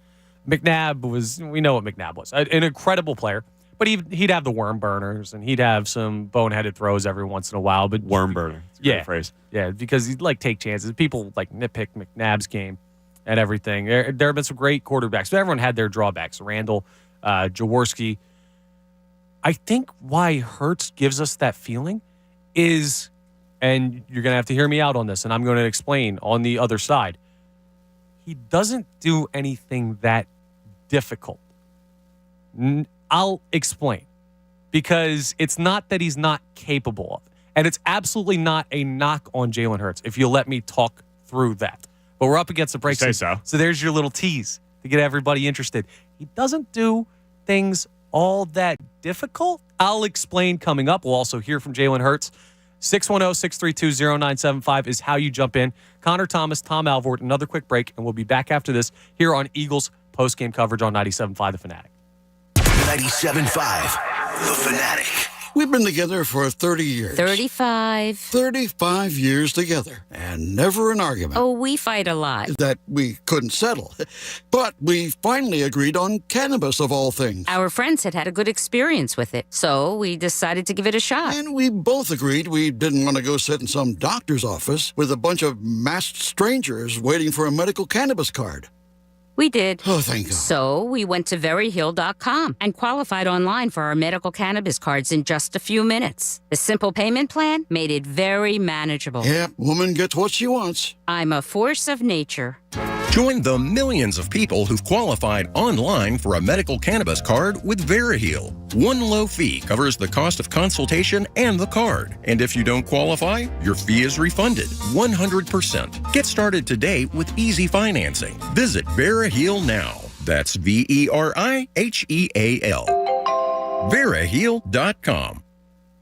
We know what McNabb was, an incredible player, but he'd have the worm burners, and he'd have some boneheaded throws every once in a while. But worm burner, that's a great phrase. Yeah, because he'd like take chances. People like nitpick McNabb's game and everything. There have been some great quarterbacks, but everyone had their drawbacks. Randall, Jaworski. I think why Hurts gives us that feeling is, and you're going to have to hear me out on this, and I'm going to explain on the other side. He doesn't do anything that difficult. I'll explain. Because it's not that he's not capable of. And it's absolutely not a knock on Jalen Hurts, if you'll let me talk through that. But we're up against the break. So there's your little tease to get everybody interested. He doesn't do things all that difficult. I'll explain coming up. We'll also hear from Jalen Hurts. 610-632-0975 is how you jump in. Connor Thomas, Tom Alvord, another quick break, and we'll be back after this here on Eagles post-game coverage on 97.5 The Fanatic. 97.5 The Fanatic. We've been together for 30 years. 35. 35 years together, and never an argument. Oh, we fight a lot. That we couldn't settle. But we finally agreed on cannabis, of all things. Our friends had a good experience with it, so we decided to give it a shot. And we both agreed we didn't want to go sit in some doctor's office with a bunch of masked strangers waiting for a medical cannabis card. We did. Oh, thank God. So we went to veryhill.com and qualified online for our medical cannabis cards in just a few minutes. The simple payment plan made it very manageable. Yeah, woman gets what she wants. I'm a force of nature. Join the millions of people who've qualified online for a medical cannabis card with VeriHeal. One low fee covers the cost of consultation and the card. And if you don't qualify, your fee is refunded 100%. Get started today with easy financing. Visit VeriHeal now. That's VeriHeal. VeriHeal.com.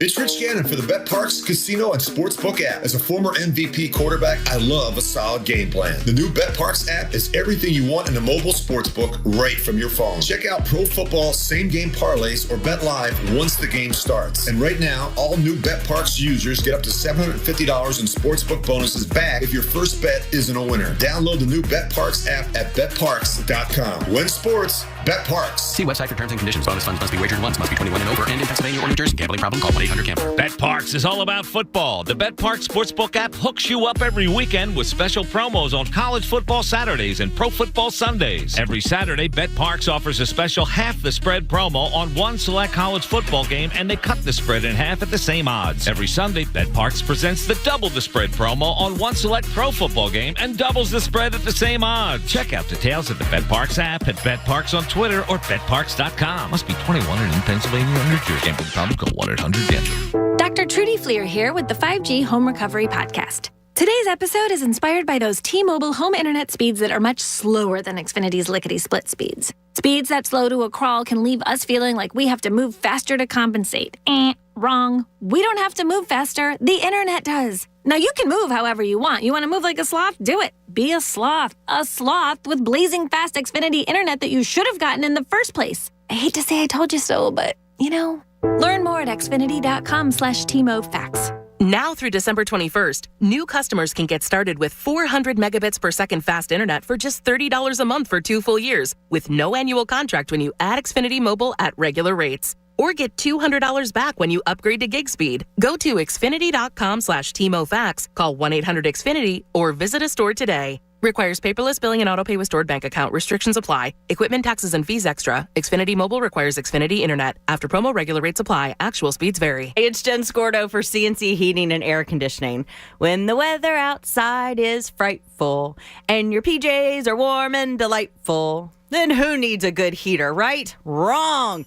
It's Rich Gannon for the Bet Parks Casino and Sportsbook app. As a former MVP quarterback, I love a solid game plan. The new Bet Parks app is everything you want in a mobile sportsbook right from your phone. Check out pro football same-game parlays or bet live once the game starts. And right now, all new Bet Parks users get up to $750 in sportsbook bonuses back if your first bet isn't a winner. Download the new Bet Parks app at betparks.com. Win sports, Bet Parks. See website for terms and conditions. Bonus funds must be wagered once, must be 21 and over, and in Pennsylvania or New Jersey. Gambling problem? Call 1-800-GAMBLER. BetParks is all about football. The BetParks Sportsbook app hooks you up every weekend with special promos on college football Saturdays and pro football Sundays. Every Saturday, BetParks offers a special half the spread promo on one select college football game, and they cut the spread in half at the same odds. Every Sunday, BetParks presents the double the spread promo on one select pro football game and doubles the spread at the same odds. Check out details at the BetParks app, at BetParks on Twitter, or BetParks.com. Must be 21 and in Pennsylvania or New Jersey. Gambling problem? Call 1-800-GAMBLER. Dr. Trudy Fleer here with the 5G Home Recovery Podcast. Today's episode is inspired by those T-Mobile home internet speeds that are much slower than Xfinity's lickety-split speeds. Speeds that slow to a crawl can leave us feeling like we have to move faster to compensate. Wrong. We don't have to move faster. The internet does. Now, you can move however you want. You want to move like a sloth? Do it. Be a sloth. A sloth with blazing fast Xfinity internet that you should have gotten in the first place. I hate to say I told you so, but, learn more at xfinity.com/TMOFacts. Now through December 21st, new customers can get started with 400 megabits per second fast internet for just $30 a month for 2 full years, with no annual contract when you add Xfinity Mobile at regular rates. Or get $200 back when you upgrade to gig speed. Go to xfinity.com/TMOFacts, call 1-800-XFINITY, or visit a store today. Requires paperless billing and autopay with stored bank account. Restrictions apply. Equipment taxes and fees extra. Xfinity Mobile requires Xfinity Internet. After promo, regular rates apply. Actual speeds vary. Hey, it's Jen Scordo for CNC Heating and Air Conditioning. When the weather outside is frightful and your PJs are warm and delightful, then who needs a good heater, right? Wrong.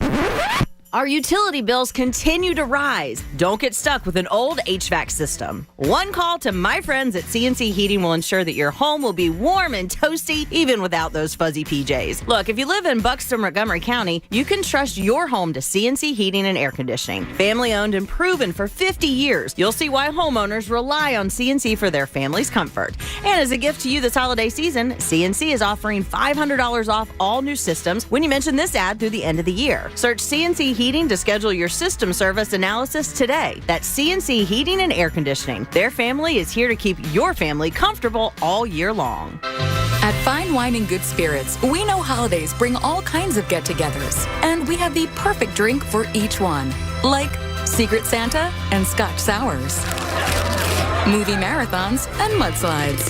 Our utility bills continue to rise. Don't get stuck with an old HVAC system. One call to my friends at CNC Heating will ensure that your home will be warm and toasty even without those fuzzy PJs. Look, if you live in Buxton, Montgomery County, you can trust your home to CNC Heating and Air Conditioning. Family owned and proven for 50 years. You'll see why homeowners rely on CNC for their family's comfort. And as a gift to you this holiday season, CNC is offering $500 off all new systems when you mention this ad through the end of the year. Search CNC Heating to schedule your system service analysis today. That's CNC Heating and Air Conditioning. Their family is here to keep your family comfortable all year long. At Fine Wine and Good Spirits, we know holidays bring all kinds of get-togethers, and we have the perfect drink for each one, like Secret Santa and Scotch Sours, movie marathons and mudslides.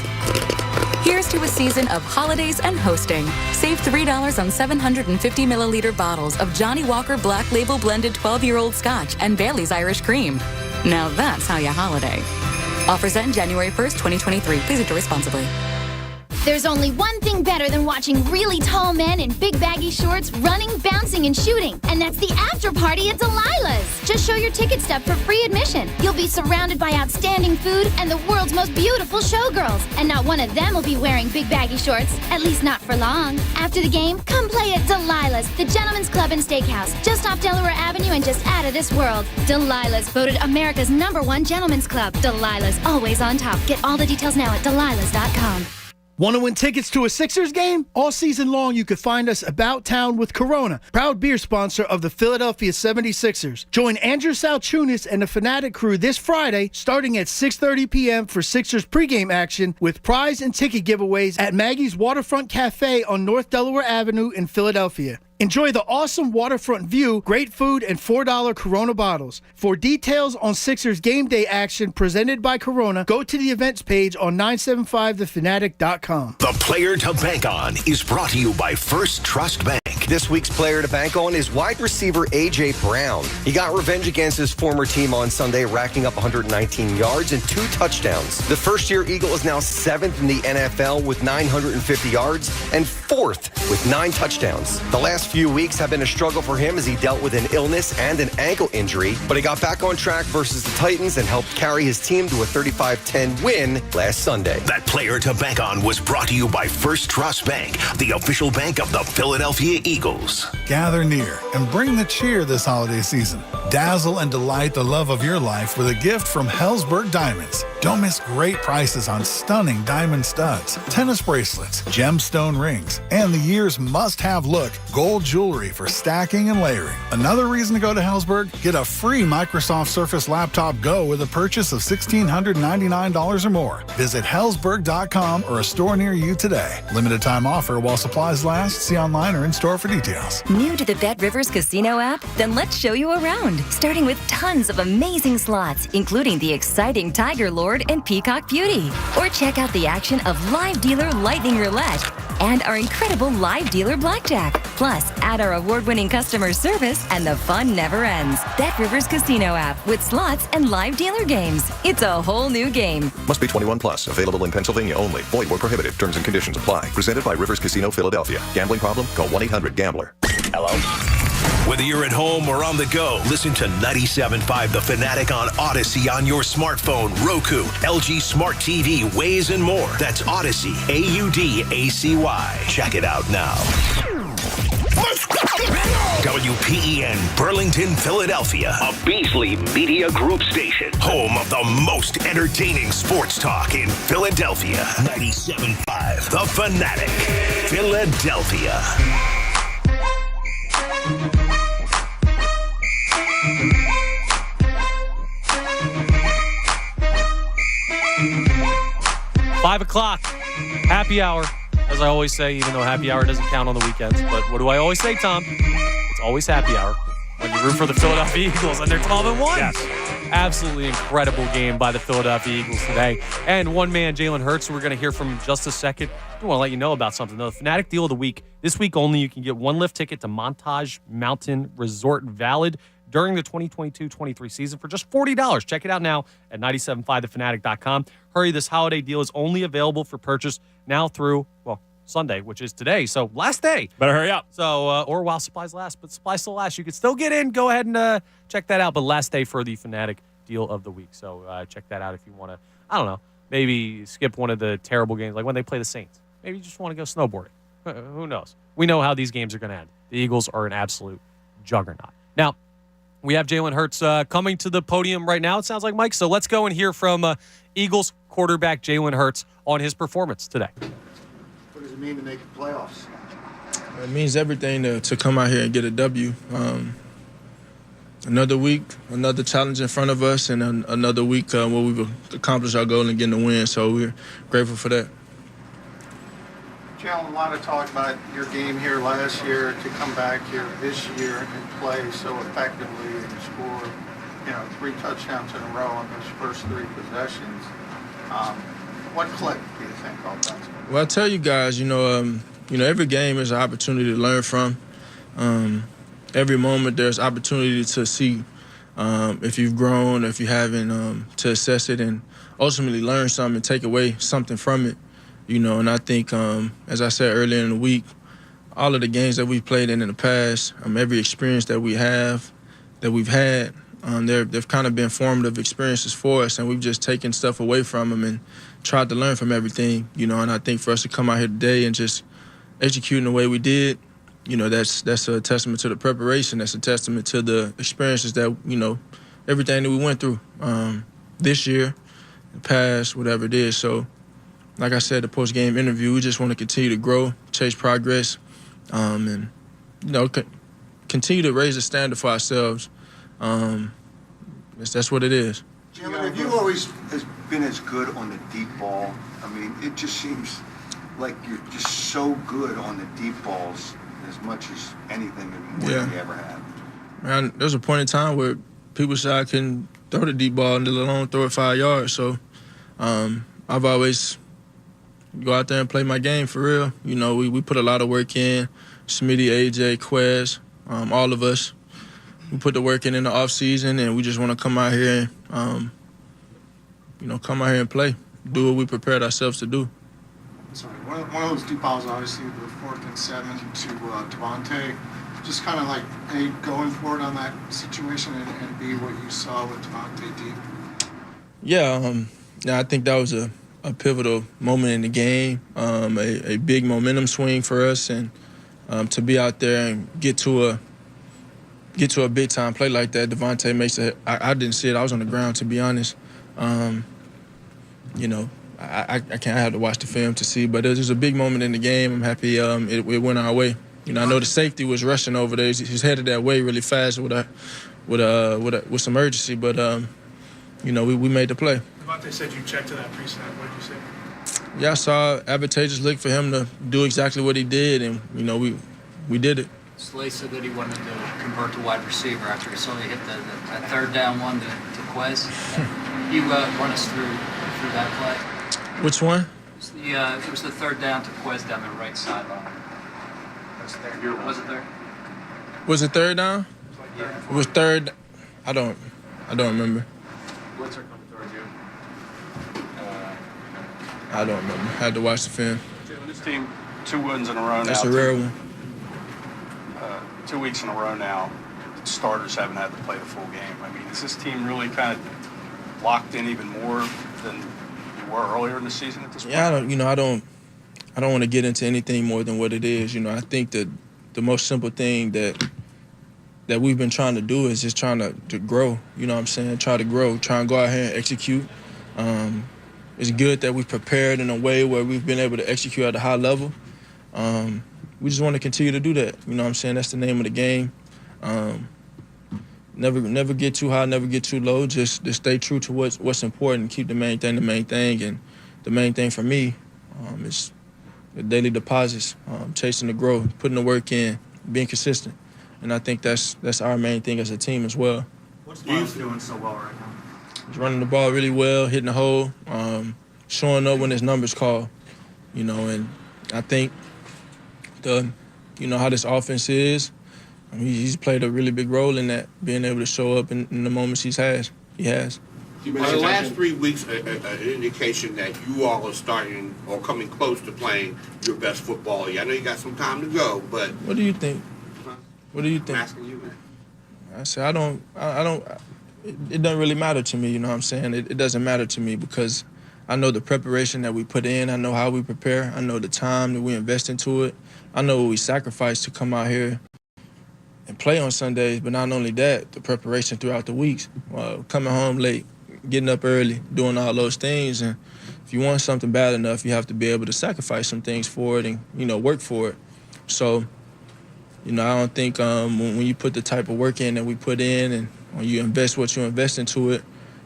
Here's to a season of holidays and hosting. Save $3 on 750 milliliter bottles of Johnnie Walker Black Label Blended 12-year-old Scotch and Bailey's Irish Cream. Now that's how you holiday. Offers end January 1st, 2023. Please enjoy responsibly. There's only one thing better than watching really tall men in big baggy shorts running, bouncing, and shooting, and that's the after party at Delilah's. Just show your ticket stub for free admission. You'll be surrounded by outstanding food and the world's most beautiful showgirls, and not one of them will be wearing big baggy shorts, at least not for long. After the game, come play at Delilah's, the Gentleman's Club and Steakhouse, just off Delaware Avenue and just out of this world. Delilah's, voted America's #1 gentleman's club. Delilah's, always on top. Get all the details now at delilahs.com. Want to win tickets to a Sixers game? All season long, you can find us about town with Corona, proud beer sponsor of the Philadelphia 76ers. Join Andrew Salchunas and the Fanatic crew this Friday, starting at 6:30 p.m. for Sixers pregame action with prize and ticket giveaways at Maggie's Waterfront Cafe on North Delaware Avenue in Philadelphia. Enjoy the awesome waterfront view, great food, and $4 Corona bottles. For details on Sixers game day action presented by Corona, go to the events page on 97.5thefanatic.com. The Player to Bank On is brought to you by First Trust Bank. This week's player to bank on is wide receiver A.J. Brown. He got revenge against his former team on Sunday, racking up 119 yards and 2 touchdowns. The first-year Eagle is now 7th in the NFL with 950 yards and 4th with 9 touchdowns. The last few weeks have been a struggle for him as he dealt with an illness and an ankle injury, but he got back on track versus the Titans and helped carry his team to a 35-10 win last Sunday. That Player to Bank On was brought to you by First Trust Bank, the official bank of the Philadelphia Eagles. Gather near and bring the cheer this holiday season. Dazzle and delight the love of your life with a gift from Hellsberg Diamonds. Don't miss great prices on stunning diamond studs, tennis bracelets, gemstone rings, and the year's must-have look, gold jewelry for stacking and layering. Another reason to go to Hellsberg? Get a free Microsoft Surface Laptop Go with a purchase of $1,699 or more. Visit Hellsberg.com or a store near you today. Limited time offer while supplies last. See online or in store for details. New to the Bet Rivers Casino app? Then let's show you around. Starting with tons of amazing slots, including the exciting Tiger Lord and Peacock Beauty. Or check out the action of Live Dealer Lightning Roulette and our incredible Live Dealer Blackjack. Plus, add our award-winning customer service and the fun never ends. Bet Rivers Casino app with slots and live dealer games. It's a whole new game. Must be 21 plus. Available in Pennsylvania only. Void where prohibited. Terms and conditions apply. Presented by Rivers Casino Philadelphia. Gambling problem? Call 1-800-GAMBLER. Hello? Whether you're at home or on the go, listen to 97.5 The Fanatic on Odyssey on your smartphone, Roku, LG Smart TV, Waze, and more. That's Odyssey, AUDACY. Check it out now. WPEN Burlington, Philadelphia, a Beasley Media Group station, home of the most entertaining sports talk in Philadelphia. 97.5 The Fanatic, Philadelphia. Five o'clock, happy hour. As I always say, even though happy hour doesn't count on the weekends. But what do I always say, Tom? It's always happy hour when you root for the Philadelphia Eagles and they're 12-1. Yes. Absolutely incredible game by the Philadelphia Eagles today. And one man, Jalen Hurts, who we're going to hear from in just a second. I want to let you know about something, though. The Fanatic Deal of the Week. This week only, you can get one lift ticket to Montage Mountain Resort, valid during the 2022-23 season for just $40. Check it out now at 97.5thefanatic.com. Hurry, this holiday deal is only available for purchase now through, well, Sunday, which is today. So last day. Better hurry up. So, or while supplies last, but supplies still last. You can still get in. Go ahead and check that out. But last day for the Fanatic Deal of the Week. So check that out if you want to, I don't know, maybe skip one of the terrible games, like when they play the Saints. Maybe you just want to go snowboarding. Who knows? We know how these games are going to end. The Eagles are an absolute juggernaut. Now, we have Jalen Hurts coming to the podium right now, it sounds like, Mike. So let's go and hear from Eagles quarterback Jalen Hurts on his performance today. What does it mean to make the playoffs? It means everything to come out here and get a W. Another week, another challenge in front of us, and another week where we've accomplished our goal and getting the win. So we're grateful for that. Jalen, a lot of talk about your game here last year to come back here this year and play so effectively and score, 3 touchdowns in a row on those first 3 possessions. What clicked, do you think, offensively? Well, I tell you guys, every game is an opportunity to learn from. Every moment there's opportunity to see if you've grown, if you haven't, to assess it and ultimately learn something and take away something from it. And I think, as I said earlier in the week, all of the games that we've played in the past, every experience that we've had, they've kind of been formative experiences for us, and we've just taken stuff away from them and tried to learn from everything, and I think for us to come out here today and just execute in the way we did, that's a testament to the preparation. That's a testament to the experiences that, everything that we went through this year, the past, whatever it is. So, like I said, the post-game interview, we just want to continue to grow, chase progress, and, continue to raise the standard for ourselves. That's what it is. Jalen, have you always been as good on the deep ball? I mean, it just seems like you're just so good on the deep balls as much as anything more than you ever have. Man, there's a point in time where people said I couldn't throw the deep ball, let alone throw it 5 yards. So I've always go out there and play my game for real. We put a lot of work in. Smitty, AJ, Quez, all of us. We put the work in the off season, and we just want to come out here and, play, do what we prepared ourselves to do. Sorry, one of those deep balls, obviously, the 4th and 7 to Devontae. Just kind of like, A, going for it on that situation, and B, what you saw with Devontae deep. Yeah, I think that was a pivotal moment in the game, a big momentum swing for us, and to be out there and get to a big time play like that. Devontae makes it. I didn't see it. I was on the ground, to be honest. I can't have to watch the film to see, but it was a big moment in the game. I'm happy it went our way. I know the safety was rushing over there. He's headed that way really fast with some urgency, but we made the play. Devontae said you checked to that pre-snap. What did you say? Yeah, I saw advantageous look for him to do exactly what he did, and we did it. Slay said that he wanted to convert to wide receiver after he saw you hit that 3rd down one to Quez. You run us through that play. Which one? It was the 3rd down to Quez down the right sideline. Was it there? Was it 3rd down? Yeah. It was 3rd. I don't remember. Blitzer coming towards you. I don't remember. Had to watch the film. This team, 2 wins in a row now. That's a rare one. 2 weeks in a row now, starters haven't had to play the full game. I mean, is this team really kind of locked in even more than you were earlier in the season at this point? Yeah, I don't want to get into anything more than what it is. I think that the most simple thing that we've been trying to do is just trying to grow. You know what I'm saying? Try to grow. Try and go out here and execute. It's good that we've prepared in a way where we've been able to execute at a high level. We just want to continue to do that. You know what I'm saying? That's the name of the game. Never get too high, never get too low. Just stay true to what's important. Keep the main thing the main thing. And the main thing for me is the daily deposits, chasing the growth, putting the work in, being consistent. And I think that's our main thing as a team as well. What's Miles doing so well right now? He's running the ball really well, hitting the hole, showing up when his number's called. You know, and I think how this offense is, he's played a really big role in that, being able to show up in the moments he has. Are the last 3 weeks an indication that you all are starting or coming close to playing your best football? I know you got some time to go, but what do you think? What do you think? I'm asking you, man. I say I don't. It doesn't really matter to me. You know what I'm saying? It doesn't matter to me because I know the preparation that we put in. I know how we prepare. I know the time that we invest into it. I know what we sacrifice to come out here and play on Sundays. But not only that, the preparation throughout the weeks, coming home late, getting up early, doing all those things. And if you want something bad enough, you have to be able to sacrifice some things for it and work for it. So, I don't think when you put the type of work in that we put in, and when you invest what you invest into it,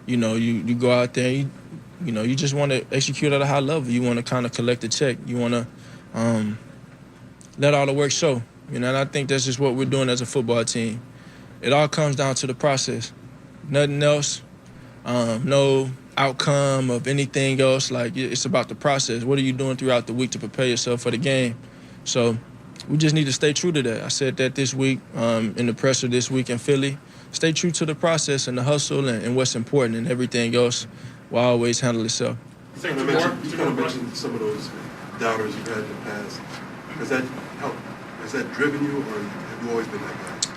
you go out there, you just want to execute at a high level. You want to kind of collect the check. You want to let all the work show. And I think that's just what we're doing as a football team. It all comes down to the process. Nothing else. No outcome of anything else. Like, it's about the process. What are you doing throughout the week to prepare yourself for the game? So we just need to stay true to that. I said that this week in the presser this week in Philly. Stay true to the process and the hustle and what's important, and everything else will always handle itself. You kind of mentioned some of those doubters you've had in the past. Has that helped? Has that driven you, or have you always been that guy?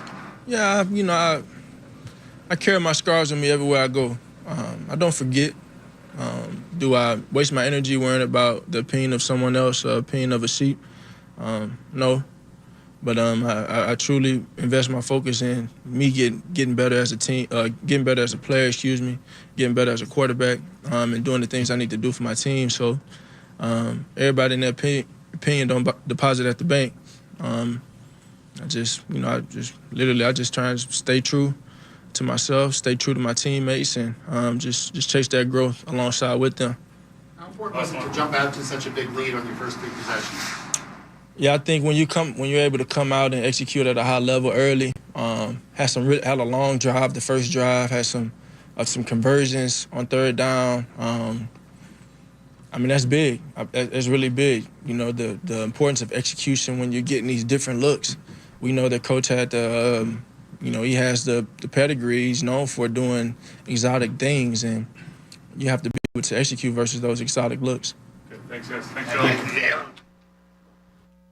Yeah, I carry my scars with me everywhere I go. I don't forget. Do I waste my energy worrying about the opinion of someone else, the opinion of a sheep? No. But I truly invest my focus in me getting better as a team, getting better as a player, getting better as a quarterback, and doing the things I need to do for my team. So everybody in their opinion don't deposit at the bank. I just try and stay true to myself, stay true to my teammates, and just chase that growth alongside with them. How important was it to jump out to such a big lead on your first 3 possessions? Yeah, I think when you're able to come out and execute at a high level early, had a long drive. The first drive had some conversions on third down. That's big. That's really big. The importance of execution when you're getting these different looks. We know that coach had he has the pedigree. He's known for doing exotic things, and you have to be able to execute versus those exotic looks. Okay, thanks, guys. Thanks, John.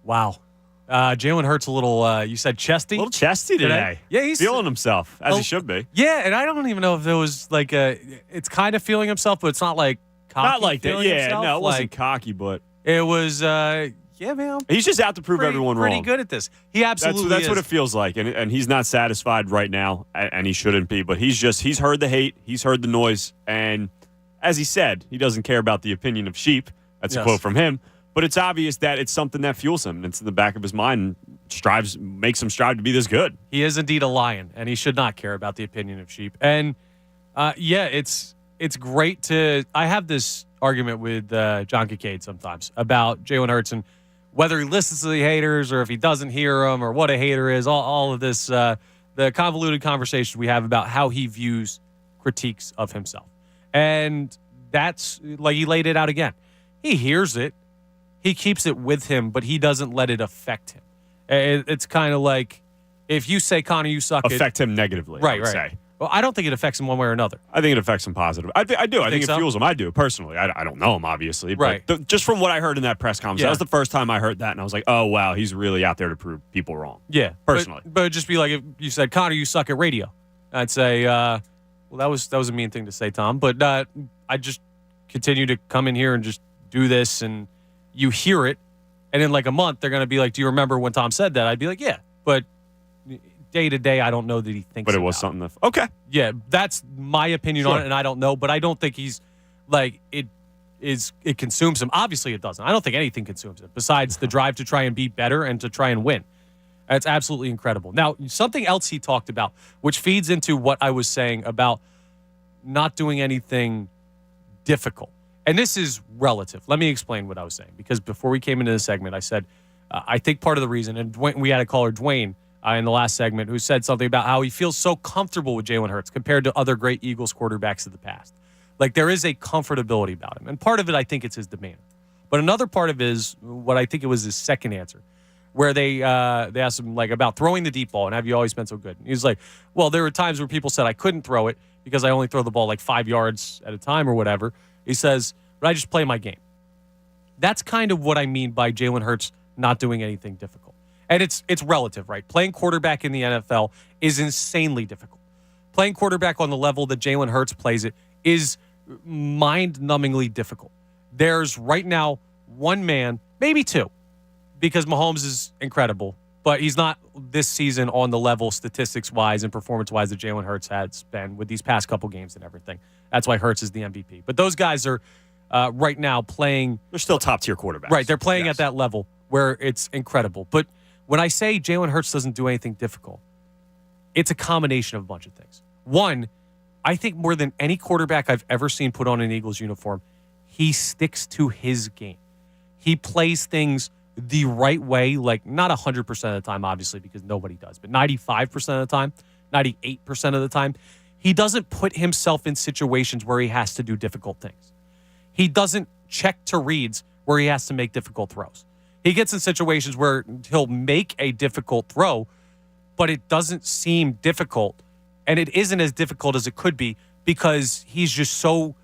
Wow. Jalen Hurts a little, you said chesty? A little chesty today. Yeah, he's feeling himself, as he should be. Yeah, and I don't even know if there was it's kind of feeling himself, but it's not like cocky. Not like that. Yeah, himself. no, it wasn't cocky, but it was, yeah, man. He's just out to prove everyone wrong. Pretty good at this. He absolutely That's is. what it feels like, and he's not satisfied right now, and he shouldn't be, but he's heard the hate, he's heard the noise, and as he said, he doesn't care about the opinion of sheep. That's a quote from him. But it's obvious that it's something that fuels him, and it's in the back of his mind and makes him strive to be this good. He is indeed a lion, and he should not care about the opinion of sheep. And, it's great to – I have this argument with John Kincaid sometimes about Jalen Hurts and whether he listens to the haters or if he doesn't hear them or what a hater is, all of this, the convoluted conversation we have about how he views critiques of himself. And that's – like he laid it out again. He hears it. He keeps it with him, but he doesn't let it affect him. It's kind of like if you say, Connor, you suck. Affect him negatively, right, I would say. Well, I don't think it affects him one way or another. I think it affects him positive. I do. I think it so? fuels him. I do, personally. I don't know him, obviously. Right. But just from what I heard in that press conference, that was the first time I heard that, and I was like, oh, wow, he's really out there to prove people wrong. Yeah. Personally. But it'd just be like if you said, Connor, you suck at radio. I'd say, well, that was a mean thing to say, Tom. But I just continue to come in here and just do this, and you hear it. And in like a month, they're going to be like, do you remember when Tom said that? I'd be like, yeah. But day to day, I don't know that he thinks But it was about something that, okay. Yeah, that's my opinion on it, and I don't know. But I don't think he's like, it consumes him. Obviously, it doesn't. I don't think anything consumes him besides the drive to try and be better and to try and win. It's absolutely incredible. Now, something else he talked about, which feeds into what I was saying about not doing anything difficult. And this is relative. Let me explain what I was saying. Because before we came into the segment, I said, I think part of the reason, and we had a caller, Dwayne, in the last segment, who said something about how he feels so comfortable with Jalen Hurts compared to other great Eagles quarterbacks of the past. Like, there is a comfortability about him. And part of it, I think it's his demeanor. But another part of it is what I think it was his second answer, where they asked him, like, about throwing the deep ball and have you always been so good? And he was like, well, there were times where people said I couldn't throw it because I only throw the ball like 5 yards at a time or whatever. He says, but I just play my game. That's kind of what I mean by Jalen Hurts not doing anything difficult. And it's relative, right? Playing quarterback in the NFL is insanely difficult. Playing quarterback on the level that Jalen Hurts plays it is mind-numbingly difficult. There's right now one man, maybe two, because Mahomes is incredible, but he's not this season on the level statistics-wise and performance-wise that Jalen Hurts has been with these past couple games and everything. That's why Hurts is the MVP. But those guys are right now playing. They're still top-tier quarterbacks. Right, they're playing at that level where it's incredible. But when I say Jalen Hurts doesn't do anything difficult, it's a combination of a bunch of things. One, I think more than any quarterback I've ever seen put on an Eagles uniform, he sticks to his game. He plays things the right way, like not 100% of the time, obviously, because nobody does, but 95% of the time, 98% of the time, he doesn't put himself in situations where he has to do difficult things. He doesn't check to reads where he has to make difficult throws. He gets in situations where he'll make a difficult throw, but it doesn't seem difficult, and it isn't as difficult as it could be because he's just so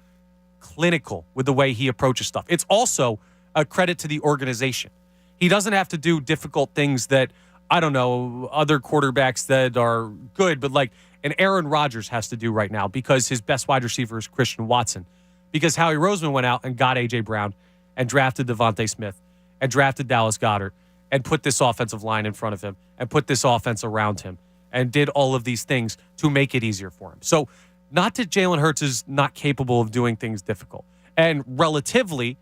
clinical with the way he approaches stuff. It's also a credit to the organization. He doesn't have to do difficult things that, I don't know, other quarterbacks that are good, but like an Aaron Rodgers has to do right now because his best wide receiver is Christian Watson. Because Howie Roseman went out and got A.J. Brown and drafted Devontae Smith and drafted Dallas Goedert and put this offensive line in front of him and put this offense around him and did all of these things to make it easier for him. So not that Jalen Hurts is not capable of doing things difficult. And relatively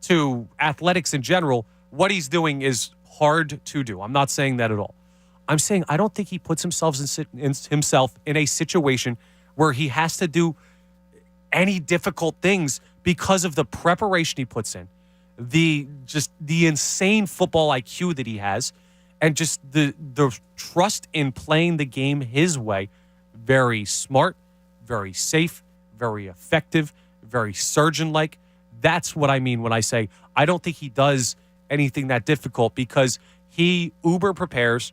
to athletics in general, what he's doing is hard to do. I'm not saying that at all. I'm saying I don't think he puts himself in a situation where he has to do any difficult things because of the preparation he puts in, the insane football IQ that he has, and just the trust in playing the game his way. Very smart, very safe, very effective, very surgeon-like. That's what I mean when I say I don't think he does anything that difficult because he uber prepares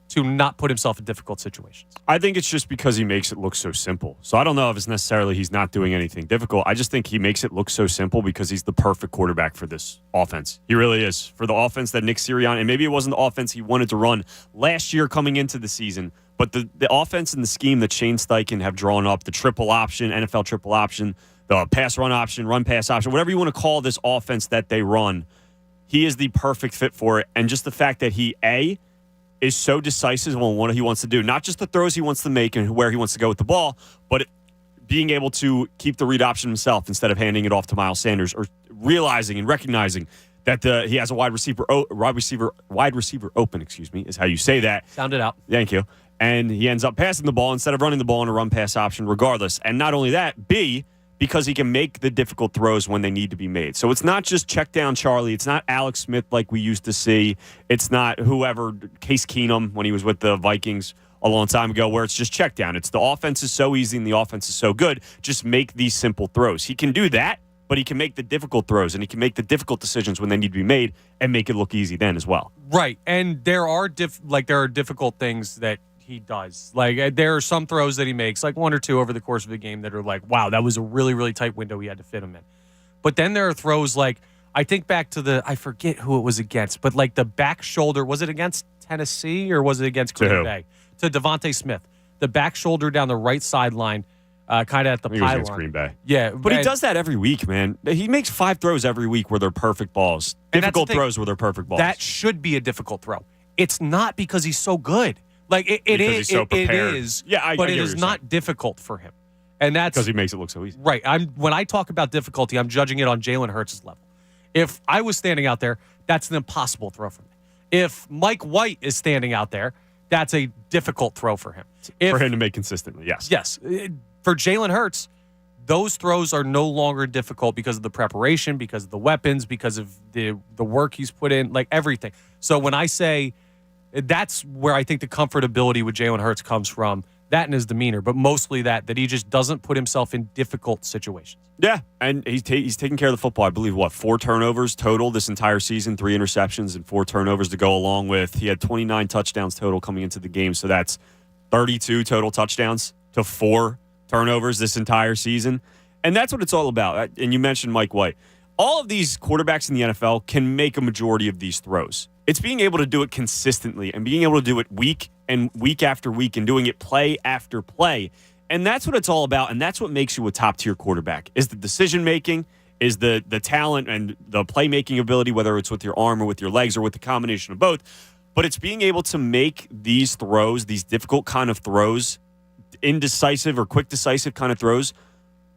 to not put himself in difficult situations. I think it's just because he makes it look so simple. So I don't know if it's necessarily he's not doing anything difficult. I just think he makes it look so simple because he's the perfect quarterback for this offense. He really is. For the offense that Nick Sirianni, and maybe it wasn't the offense he wanted to run last year coming into the season, but the offense and the scheme that Shane Steichen have drawn up, the triple option, NFL triple option, the pass run option, run pass option, whatever you want to call this offense that they run, he is the perfect fit for it. And just the fact that he, is so decisive on what he wants to do. Not just the throws he wants to make and where he wants to go with the ball, but being able to keep the read option himself instead of handing it off to Miles Sanders, or realizing and recognizing that he has a wide receiver open, is how you say that. Sound it out. Thank you. And he ends up passing the ball instead of running the ball in a run pass option regardless. And not only that, because he can make the difficult throws when they need to be made. So it's not just check down Charlie. It's not Alex Smith like we used to see. It's not whoever, Case Keenum when he was with the Vikings a long time ago, where it's just check down. It's the offense is so easy and the offense is so good. Just make these simple throws. He can do that, but he can make the difficult throws and he can make the difficult decisions when they need to be made and make it look easy then as well. Right. And there are difficult things that he does. Like, there are some throws that he makes, like one or two over the course of the game, that are like, wow, that was a really, really tight window he had to fit him in. But then there are throws like, I think back to I forget who it was against, but like the back shoulder, was it against Tennessee or was it against Green Bay? To Devontae Smith. The back shoulder down the right sideline kind of at the I think it was pylon. against Green Bay. Yeah, but he does that every week, man. He makes 5 throws every week where they're perfect balls. And that's the Difficult thing. throws where they're perfect balls. That should be a difficult throw. It's not because he's so good. Like it Because is. he's so It prepared. is. Yeah, I but get it what is you're not difficult for him, and that's because he makes it look so easy. right. When I talk about difficulty, I'm judging it on Jalen Hurts' level. If I was standing out there, that's an impossible throw for me. If Mike White is standing out there, that's a difficult throw for him. For him to make consistently, yes. Yes. For Jalen Hurts, those throws are no longer difficult because of the preparation, because of the weapons, because of the work he's put in, like everything. So when I say that's where I think the comfortability with Jalen Hurts comes from, that and his demeanor, but mostly that he just doesn't put himself in difficult situations. Yeah, and he's taking care of the football. I believe, 4 turnovers total this entire season, 3 interceptions and 4 turnovers to go along with. He had 29 touchdowns total coming into the game, so that's 32 total touchdowns to 4 turnovers this entire season. And that's what it's all about. And you mentioned Mike White. All of these quarterbacks in the NFL can make a majority of these throws. It's being able to do it consistently and being able to do it week after week and doing it play after play. And that's what it's all about. And that's what makes you a top-tier quarterback, is the decision-making, is the talent and the playmaking ability, whether it's with your arm or with your legs or with the combination of both. But it's being able to make these throws, these difficult kind of throws, indecisive or quick decisive kind of throws,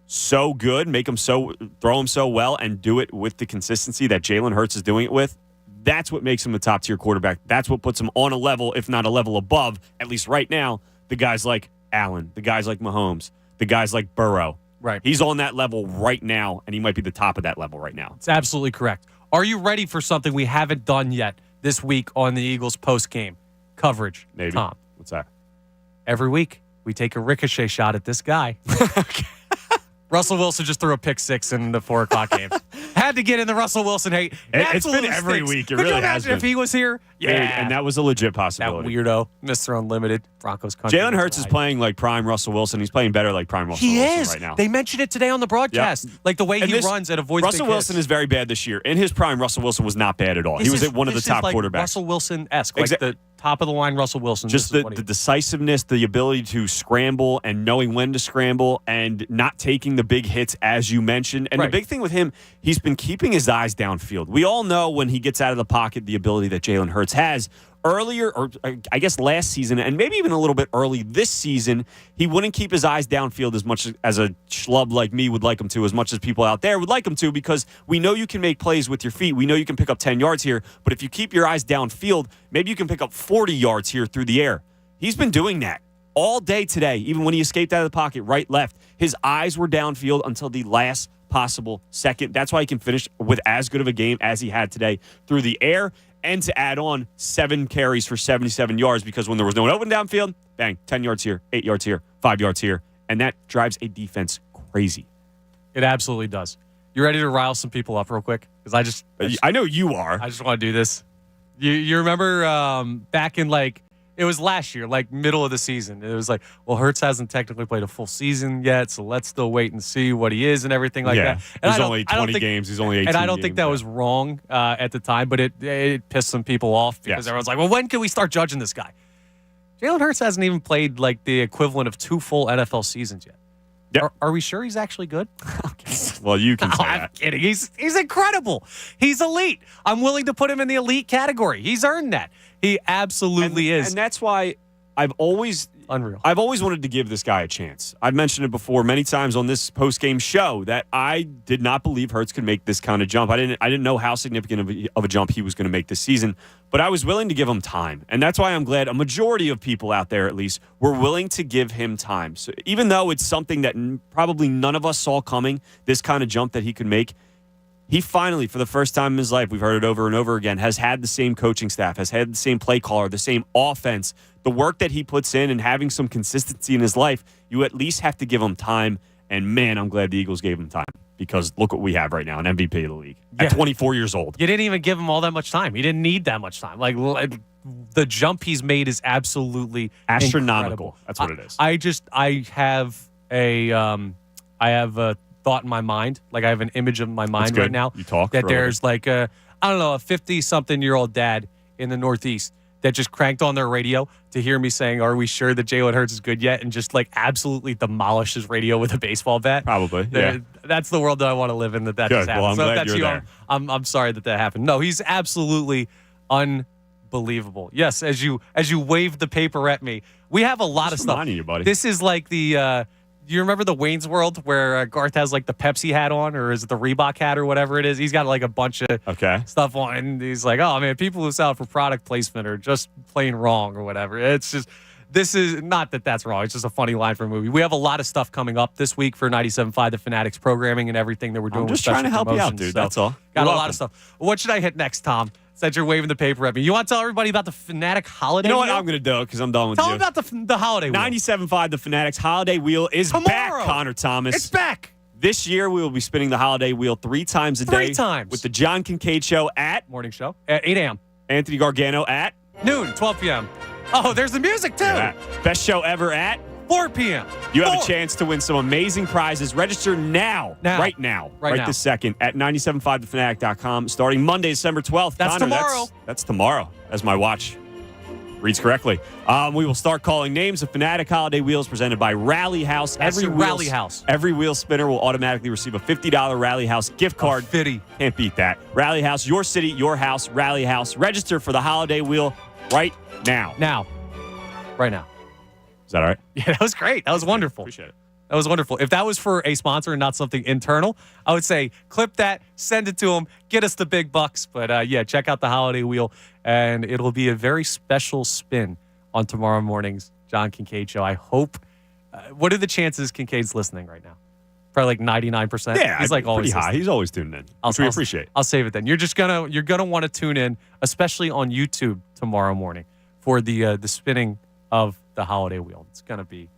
so good, throw them so well, and do it with the consistency that Jalen Hurts is doing it with. That's what makes him a top-tier quarterback. That's what puts him on a level, if not a level above, at least right now, the guys like Allen, the guys like Mahomes, the guys like Burrow. Right. He's on that level right now, and he might be the top of that level right now. It's absolutely correct. Are you ready for something we haven't done yet this week on the Eagles post-game coverage? Maybe. Tom. What's that? Every week, we take a ricochet shot at this guy. Russell Wilson just threw a pick 6 in the 4 o'clock games. Had to get in the Russell Wilson hate. It's been every stinks. week. It Could really you has imagine if been. he was here? Yeah. Dude, and that was a legit That possibility. weirdo, Mr. Unlimited, Broncos country. Jalen Hurts is playing like prime Russell Wilson. He's playing better like prime Russell He Wilson is. right now. They mentioned it today on the broadcast. Yep. Like the way And he runs and avoids Russell big Wilson hits. is very bad this year. In his prime, Russell Wilson was not bad at all. He was at one of the This is top like quarterbacks. Russell Wilson-esque, like the top of the line Russell Wilson. Just This is the what he- decisiveness, the ability to scramble and knowing when to scramble and not taking the big hits, as you mentioned. And Right. the big thing with him, he's been keeping his eyes downfield. We all know when he gets out of the pocket, the ability that Jalen Hurts has. Earlier, or I guess last season, and maybe even a little bit early this season, he wouldn't keep his eyes downfield as much as a schlub like me would like him to, as much as people out there would like him to, because we know you can make plays with your feet. We know you can pick up 10 yards here, but if you keep your eyes downfield, maybe you can pick up 40 yards here through the air. He's been doing that all day today, even when he escaped out of the pocket, right, left. His eyes were downfield until the last possible second. That's why he can finish with as good of a game as he had today through the air. And to add on 7 carries for 77 yards, because when there was no one open downfield, bang, 10 yards here, 8 yards here, 5 yards here. And that drives a defense crazy. It absolutely does. You ready to rile some people up real quick? Because I know you are. I just want to do this. You remember back in it was last year, middle of the season. It was like, well, Hurts hasn't technically played a full season yet, so let's still wait and see what he is and everything like that. And He's only 20 games. He's only 18 And I don't think that was wrong at the time, but it pissed some people off because everyone's like, well, when can we start judging this guy? Jalen Hurts hasn't even played the equivalent of 2 full NFL seasons yet. Yep. Are we sure he's actually good? Well, you can say I'm that. kidding. He's incredible. He's elite. I'm willing to put him in the elite category. He's earned that. He absolutely is. And that's why I've always wanted to give this guy a chance. I've mentioned it before many times on this post-game show that I did not believe Hurts could make this kind of jump. I didn't know how significant of a jump he was going to make this season, but I was willing to give him time. And that's why I'm glad a majority of people out there, at least, were willing to give him time. So even though it's something that probably none of us saw coming, this kind of jump that he could make, he finally, for the first time in his life, we've heard it over and over again, has had the same coaching staff, has had the same play caller, the same offense. The work that he puts in and having some consistency in his life, you at least have to give him time. And, man, I'm glad the Eagles gave him time because look what we have right now, an MVP of the league at 24 years old. You didn't even give him all that much time. He didn't need that much time. The jump he's made is absolutely astronomical. Incredible. That's what it is. I have a thought in my mind. I have an image in my mind right now. You talk that for there's a 50-something-year-old dad in the Northeast that just cranked on their radio to hear me saying, "Are we sure that Jalen Hurts is good yet?" and just like absolutely demolish his radio with a baseball bat. Probably, yeah. That's the world that I want to live in. That Good. just happened. Well, I'm so if glad that's you're you, there. I'm sorry that happened. No, he's absolutely unbelievable. Yes, as you waved the paper at me, we have a lot of stuff. Reminding you, buddy. This is like the. Do you remember the Wayne's World where Garth has like the Pepsi hat on, or is it the Reebok hat or whatever it is? He's got like a bunch of stuff on, and he's like, "Oh man, people who sell for product placement are just plain wrong or whatever." It's just, this is not that that's wrong. It's just a funny line for a movie. We have a lot of stuff coming up this week for 97.5 The Fanatic's programming and everything that we're doing. I'm just with trying to help you out, promotions. dude. So, That's all. Got You're a lot of stuff. What should I hit next, Tom? Since you're waving the paper at me, you want to tell everybody about the Fanatic holiday? You know what? wheel? I'm going to do it because I'm done with Tell you. them about the holiday wheel. 97.5 The Fanatic's holiday wheel is back, Connor Thomas. It's back. This year, we will be spinning the holiday wheel 3 times a day. 3 times. With the John Kincaid Show at morning show at 8 a.m. Anthony Gargano at noon, 12 p.m. Oh, there's the music, too. Yeah. Best show ever at 4 p.m. You have a chance to win some amazing prizes. Register now. Right now. Right this second at 97.5thefanatic.com starting Monday, December 12th. That's Connor, tomorrow. That's tomorrow, as my watch reads correctly. We will start calling names. The Fanatic Holiday Wheel is presented by Rally House. Rally House. Every wheel spinner will automatically receive a $50 Rally House gift card. 50. Can't beat that. Rally House, your city, your house, Rally House. Register for the Holiday Wheel right now. Right now. Is that all right? Yeah, that was great. That was wonderful. Appreciate it. That was wonderful. If that was for a sponsor and not something internal, I would say clip that, send it to them, get us the big bucks. But yeah, check out the Holiday Wheel, and it'll be a very special spin on tomorrow morning's John Kincaid Show. I hope. What are the chances Kincaid's listening right now? Probably like 99%. Yeah, he's like always pretty high. listening. He's always tuned in. We appreciate. I'll save it then. You're gonna want to tune in, especially on YouTube tomorrow morning for the spinning of the Holiday Wheel. It's gonna be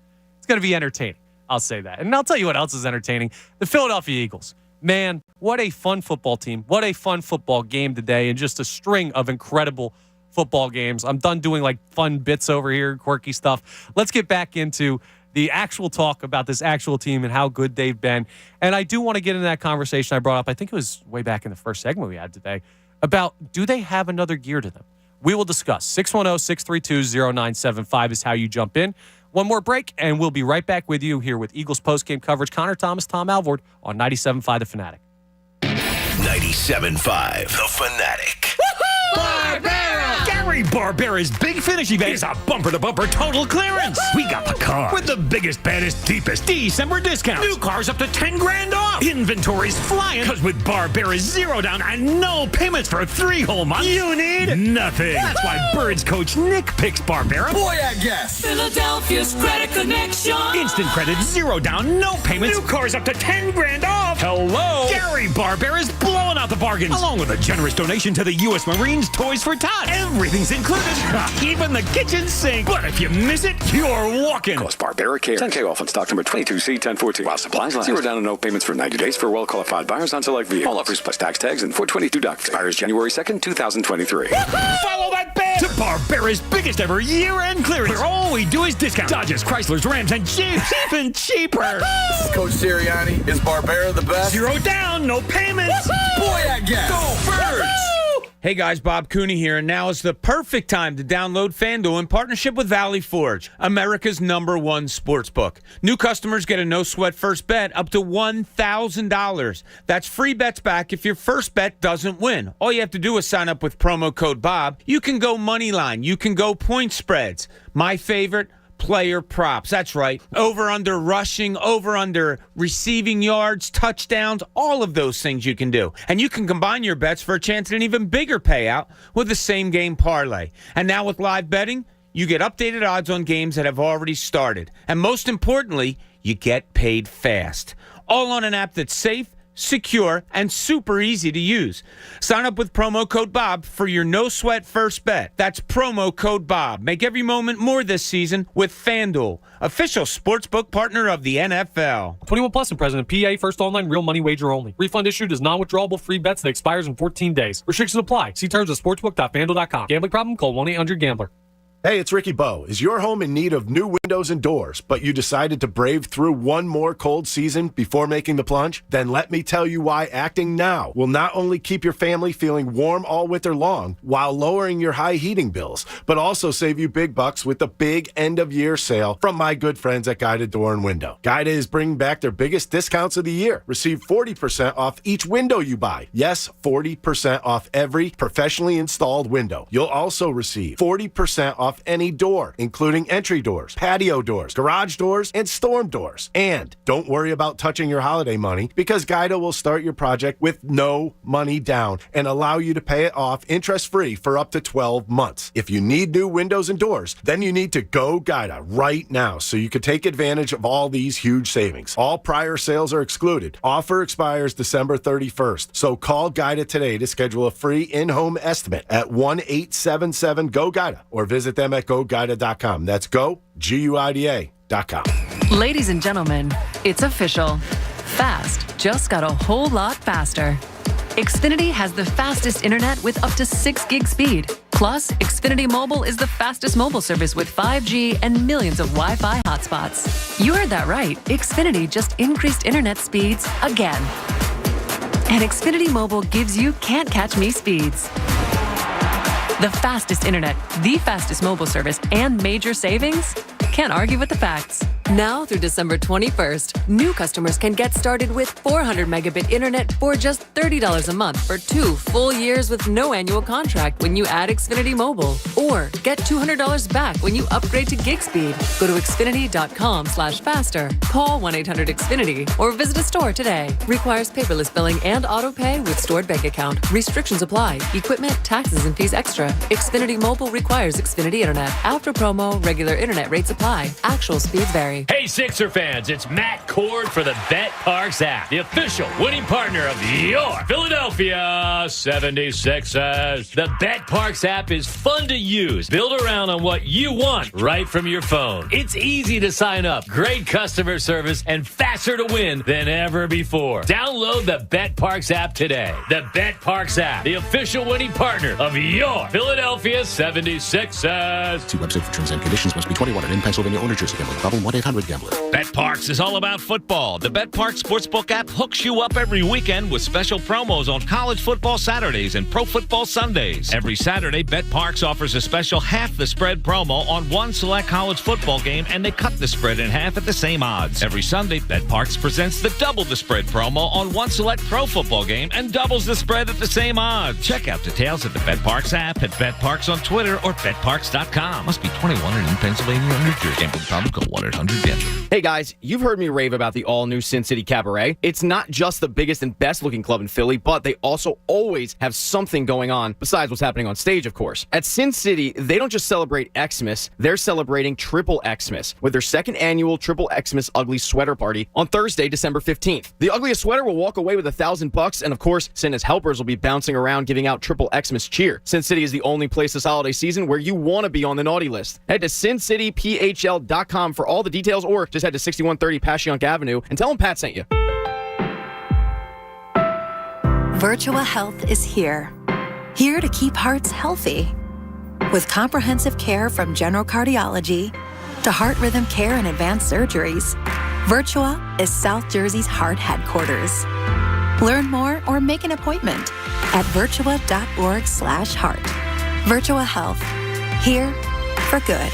entertaining. I'll say that. And I'll tell you what else is entertaining. The Philadelphia Eagles. Man, what a fun football team. What a fun football game today, and just a string of incredible football games. I'm done doing like fun bits over here, quirky stuff. Let's get back into the actual talk about this actual team and how good they've been. And I do want to get into that conversation I brought up, I think it was way back in the first segment we had today, about do they have another gear to them? We will discuss. 610-632-0975 is how you jump in. One more break, and we'll be right back with you here with Eagles postgame coverage. Connor Thomas, Tom Alvord on 97.5 The Fanatic. 97.5 The Fanatic. Gary Barbera's Big Finish event is a bumper-to-bumper total clearance. We got the car with the biggest, baddest, deepest December discounts. New cars up to 10 grand off. Inventory's flying, because with Barbera's 0 down and no payments for 3 whole months, you need nothing. That's why Birds coach Nick picks Barbera. Boy, I guess. Philadelphia's Credit Connection. Instant credit, 0 down, no payments. New cars up to 10 grand off. Hello. Gary Barbera's blowing out the bargains, along with a generous donation to the U.S. Marines Toys for Tots. Everything's included, even the kitchen sink. But if you miss it, you're walking. Cost Barbera Care. 10K off on stock number 22C1014. While supplies last. 0 down and no payments for 90 days for well-qualified buyers on select vehicles. All offers plus tax tags and 422 doc. Expires January 2nd, 2023. Follow that band to Barbera's biggest ever year-end clearance, where all we do is discount Dodges, Chryslers, Rams, and Jeeps, even cheaper. This is Coach Sirianni. Is Barbera the best? 0 down, no payments. Boy, I guess. Go Birds! Hey guys, Bob Cooney here, and now is the perfect time to download FanDuel in partnership with Valley Forge, America's #1 sportsbook. New customers get a no-sweat first bet up to $1,000. That's free bets back if your first bet doesn't win. All you have to do is sign up with promo code BOB. You can go money line, you can go point spreads. My favorite, player props. That's right. Over under rushing, over under receiving yards, touchdowns, all of those things you can do. And you can combine your bets for a chance at an even bigger payout with the same game parlay. And now with live betting, you get updated odds on games that have already started. And most importantly, you get paid fast. All on an app that's safe, secure, and super easy to use. Sign up with promo code BOB for your no-sweat first bet. That's promo code BOB. Make every moment more this season with FanDuel, official sportsbook partner of the NFL. 21 plus and present in PA. First online real money wager only. Refund issued is non-withdrawable free bets that expires in 14 days. Restrictions apply. See terms at sportsbook.fanduel.com. Gambling problem? Call 1-800-GAMBLER. Hey, it's Ricky Bowe. Is your home in need of new windows and doors, but you decided to brave through one more cold season before making the plunge? Then let me tell you why acting now will not only keep your family feeling warm all winter long while lowering your high heating bills, but also save you big bucks with the big end-of-year sale from my good friends at Guided Door and Window. Guided is bringing back their biggest discounts of the year. Receive 40% off each window you buy. Yes, 40% off every professionally installed window. You'll also receive 40% off any door, including entry doors, patio doors, garage doors, and storm doors. And don't worry about touching your holiday money because Guida will start your project with no money down and allow you to pay it off interest-free for up to 12 months. If you need new windows and doors, then you need to go Guida right now so you can take advantage of all these huge savings. All prior sales are excluded. Offer expires December 31st. So call Guida today to schedule a free in-home estimate at 1-877-GO-GUIDA or visit them at GoGuida.com. That's go, GUIDA.com. Ladies and gentlemen, it's official. Fast just got a whole lot faster. Xfinity has the fastest internet with up to 6 gig speed. Plus, Xfinity Mobile is the fastest mobile service with 5G and millions of Wi-Fi hotspots. You heard that right. Xfinity just increased internet speeds again. And Xfinity Mobile gives you can't catch me speeds. The fastest internet, the fastest mobile service, and major savings? Can't argue with the facts. Now through December 21st, new customers can get started with 400 megabit internet for just $30 a month for 2 full years with no annual contract when you add Xfinity Mobile. Or get $200 back when you upgrade to gig speed. Go to Xfinity.com/faster. Call 1-800-XFINITY or visit a store today. Requires paperless billing and auto pay with stored bank account. Restrictions apply. Equipment, taxes, and fees extra. Xfinity Mobile requires Xfinity Internet. After promo, regular internet rates apply. Actual speeds vary. Hey, Sixer fans, it's Matt Cord for the Bet Parks app, the official winning partner of your Philadelphia 76ers. The Bet Parks app is fun to use, built around on what you want right from your phone. It's easy to sign up, great customer service, and faster to win than ever before. Download the Bet Parks app today. The Bet Parks app, the official winning partner of your Philadelphia 76ers. See website for terms and conditions. Must be 21 and in Pennsylvania or New Jersey. Gambling problem? 1-800-GAMBLER. Bet Parks is all about football. The Bet Parks Sportsbook app hooks you up every weekend with special promos on college football Saturdays and pro football Sundays. Every Saturday, Bet Parks offers a special half the spread promo on one select college football game, and they cut the spread in half at the same odds. Every Sunday, Bet Parks presents the double the spread promo on one select pro football game and doubles the spread at the same odds. Check out details at the Bet Parks app, at Bet Parks on Twitter, or betparks.com. Must be 21 and in Pennsylvania or New Jersey. Gambling problem? Call 1-800-GAMBLER. Hey guys, you've heard me rave about the all-new Sin City Cabaret. It's not just the biggest and best-looking club in Philly, but they also always have something going on besides what's happening on stage, of course. At Sin City, they don't just celebrate Xmas, they're celebrating Triple Xmas with their second annual Triple Xmas Ugly Sweater Party on Thursday, December 15th. The ugliest sweater will walk away with $1,000, and of course, Santa's helpers will be bouncing around giving out Triple Xmas cheer. Sin City is the only place this holiday season where you want to be on the naughty list. Head to sincityphl.com for all the details, or just head to 6130 Passyunk Avenue and tell them Pat sent you. Virtua Health is here to keep hearts healthy. With comprehensive care from general cardiology to heart rhythm care and advanced surgeries, Virtua is South Jersey's heart headquarters. Learn more or make an appointment at virtua.org/heart. Virtua Health, here for good.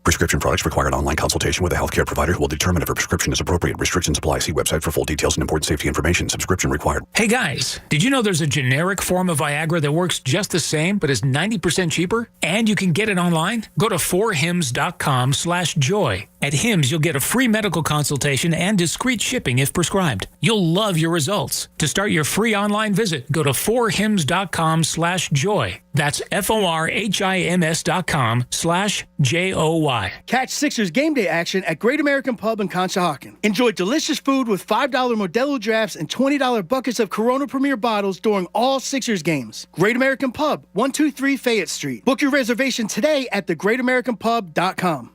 Prescription products require an online consultation with a healthcare provider who will determine if a prescription is appropriate. Restrictions apply. See website for full details and important safety information. Subscription required. Hey guys, did you know there's a generic form of Viagra that works just the same but is 90% cheaper? And you can get it online? Go to 4hims.com/joy. At Hims, you'll get a free medical consultation and discreet shipping if prescribed. You'll love your results. To start your free online visit, go to 4hims.com/joy. That's FORHIMS.com/JOY. Catch Sixers game day action at Great American Pub in Conshohocken. Enjoy delicious food with $5 Modelo drafts and $20 buckets of Corona Premier bottles during all Sixers games. Great American Pub, 123 Fayette Street. Book your reservation today at thegreatamericanpub.com.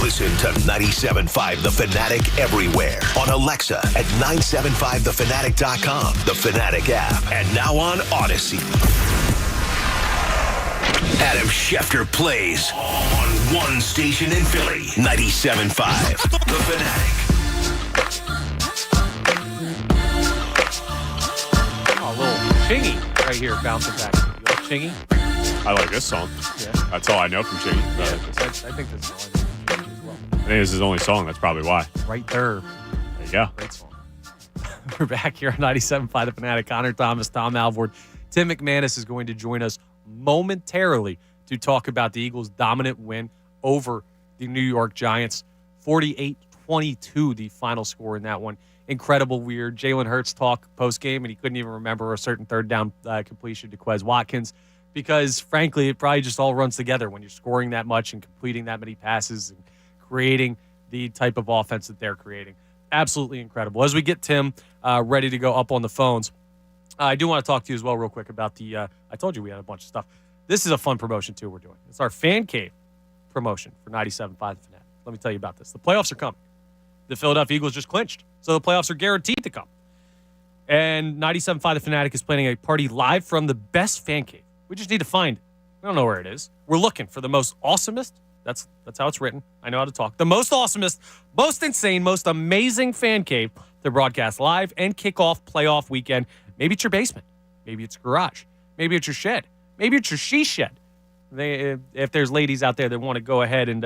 Listen to 97.5 The Fanatic everywhere. On Alexa at 975thefanatic.com, The Fanatic app, and now on Odyssey. Adam Schefter plays on one station in Philly, 97.5 The Fanatic. Oh, a little Chingy right here bouncing back. You like Chingy? I like this song. Yeah. That's all I know from Chingy. Yeah, I think this song is as well. I think this is his only song. That's probably why. Right there. There you go. Great song. We're back here on 97.5 The Fanatic. Connor Thomas, Tom Alvord. Tim McManus is going to join us momentarily to talk about the Eagles' dominant win over the New York Giants. 48-22, the final score in that one. Incredible, weird. Jalen Hurts talk post-game, and he couldn't even remember a certain third down completion to Quez Watkins because, frankly, it probably just all runs together when you're scoring that much and completing that many passes and creating the type of offense that they're creating. Absolutely incredible. As we get Tim ready to go up on the phones, I do want to talk to you as well real quick about the I told you we had a bunch of stuff. This is a fun promotion, too, we're doing. It's our Fan Cave promotion for 97.5 The Fanatic. Let me tell you about this. The playoffs are coming. The Philadelphia Eagles just clinched, so the playoffs are guaranteed to come. And 97.5 The Fanatic is planning a party live from the best fan cave. We just need to find it. We don't know where it is. We're looking for the most awesomest. That's how it's written. I know how to talk. The most awesomest, most insane, most amazing fan cave to broadcast live and kick off playoff weekend. Maybe it's your basement. Maybe it's your garage. Maybe it's your shed. Maybe it's your she shed. If there's ladies out there that want to go ahead and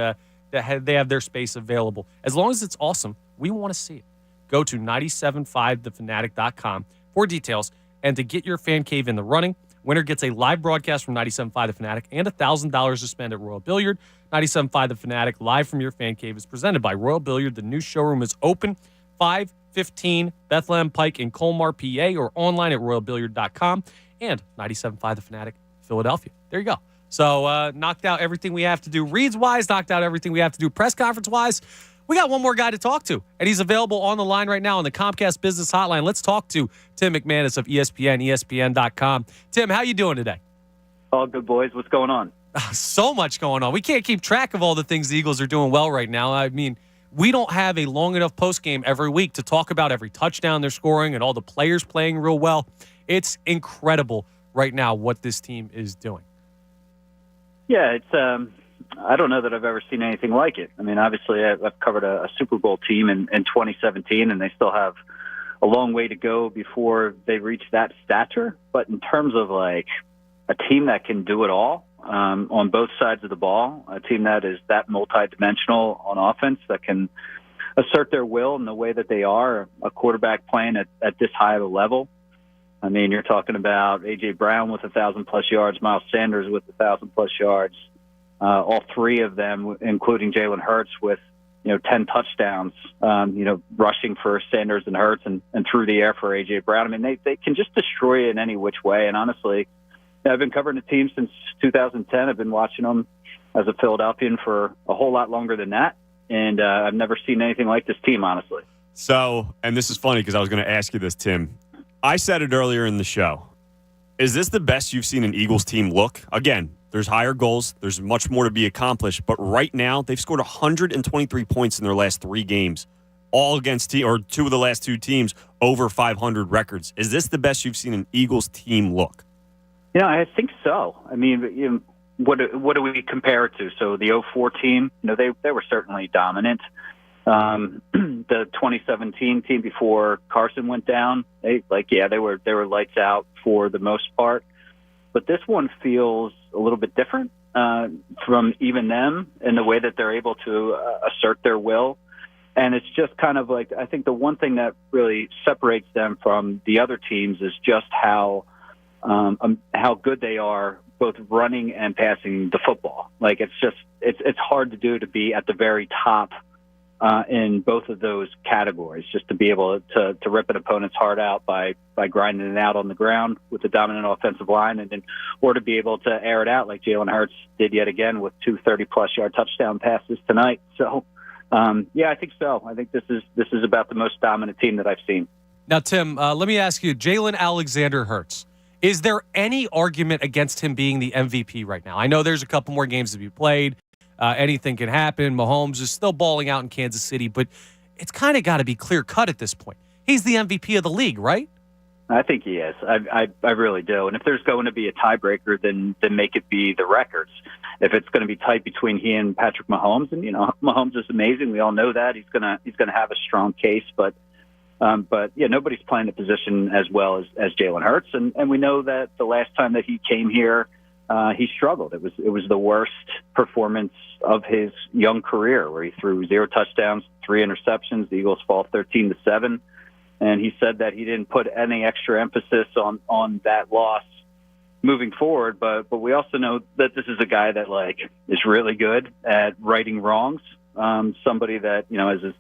they have their space available. As long as it's awesome, we want to see it. Go to 975thefanatic.com for details and to get your fan cave in the running. Winner gets a live broadcast from 97.5 The Fanatic and $1,000 to spend at Royal Billiard. 97.5 The Fanatic live from your fan cave is presented by Royal Billiard. The new showroom is open 515 Bethlehem Pike in Colmar, PA, or online at royalbilliard.com and 97.5 The Fanatic, Philadelphia. There you go. So knocked out everything we have to do reads-wise, knocked out everything we have to do press conference-wise. We got one more guy to talk to, and he's available on the line right now on the Comcast Business Hotline. Let's talk to Tim McManus of ESPN, ESPN.com. Tim, how you doing today? All good, boys. What's going on? So much going on. We can't keep track of all the things the Eagles are doing well right now. I mean, we don't have a long enough postgame every week to talk about every touchdown they're scoring and all the players playing real well. It's incredible right now what this team is doing. Yeah, it's. I don't know that I've ever seen anything like it. I mean, obviously, I've covered a Super Bowl team in 2017, and they still have a long way to go before they reach that stature. But in terms of like a team that can do it all on both sides of the ball, a team that is that multidimensional on offense that can assert their will in the way that they are, a quarterback playing at this high of a level. I mean, you're talking about A.J. Brown with 1,000+ yards, Miles Sanders with 1,000+ yards, all three of them, including Jalen Hurts, with 10 touchdowns. Rushing for Sanders and Hurts and through the air for A.J. Brown. I mean, they can just destroy it in any which way. And honestly, I've been covering the team since 2010. I've been watching them as a Philadelphian for a whole lot longer than that, and I've never seen anything like this team, honestly. So, and this is funny because I was going to ask you this, Tim. I said it earlier in the show. Is this the best you've seen an Eagles team look? Again, there's higher goals. There's much more to be accomplished. But right now, they've scored 123 points in their last 3 games, all against two of the last 2 teams over 500 records. Is this the best you've seen an Eagles team look? I think so. I mean, what do we compare it to? So the 2004 team, they were certainly dominant. The 2017 team before Carson went down, they were lights out for the most part. But this one feels a little bit different from even them in the way that they're able to assert their will. And it's just kind of like, I think the one thing that really separates them from the other teams is just how good they are both running and passing the football. Like it's hard to do to be at the very top in both of those categories, just to be able to rip an opponent's heart out by grinding it out on the ground with the dominant offensive line, or to be able to air it out like Jalen Hurts did yet again with 2 30+ yard touchdown passes tonight. So, I think so. I think this is about the most dominant team that I've seen. Now, Tim, let me ask you, Jalen Alexander Hurts, is there any argument against him being the MVP right now? I know there's a couple more games to be played. Anything can happen. Mahomes is still balling out in Kansas City, but it's kind of got to be clear cut at this point. He's the MVP of the league, right? I think he is. I really do. And if there's going to be a tiebreaker, then make it be the records. If it's going to be tight between he and Patrick Mahomes, and Mahomes is amazing. We all know that he's gonna have a strong case, but yeah, nobody's playing the position as well as Jalen Hurts, and we know that the last time that he came here, he struggled. It was the worst performance of his young career, where he threw 0 touchdowns, 3 interceptions. The Eagles fall 13-7, and he said that he didn't put any extra emphasis on that loss moving forward. But we also know that this is a guy that is really good at righting wrongs. Somebody that, as his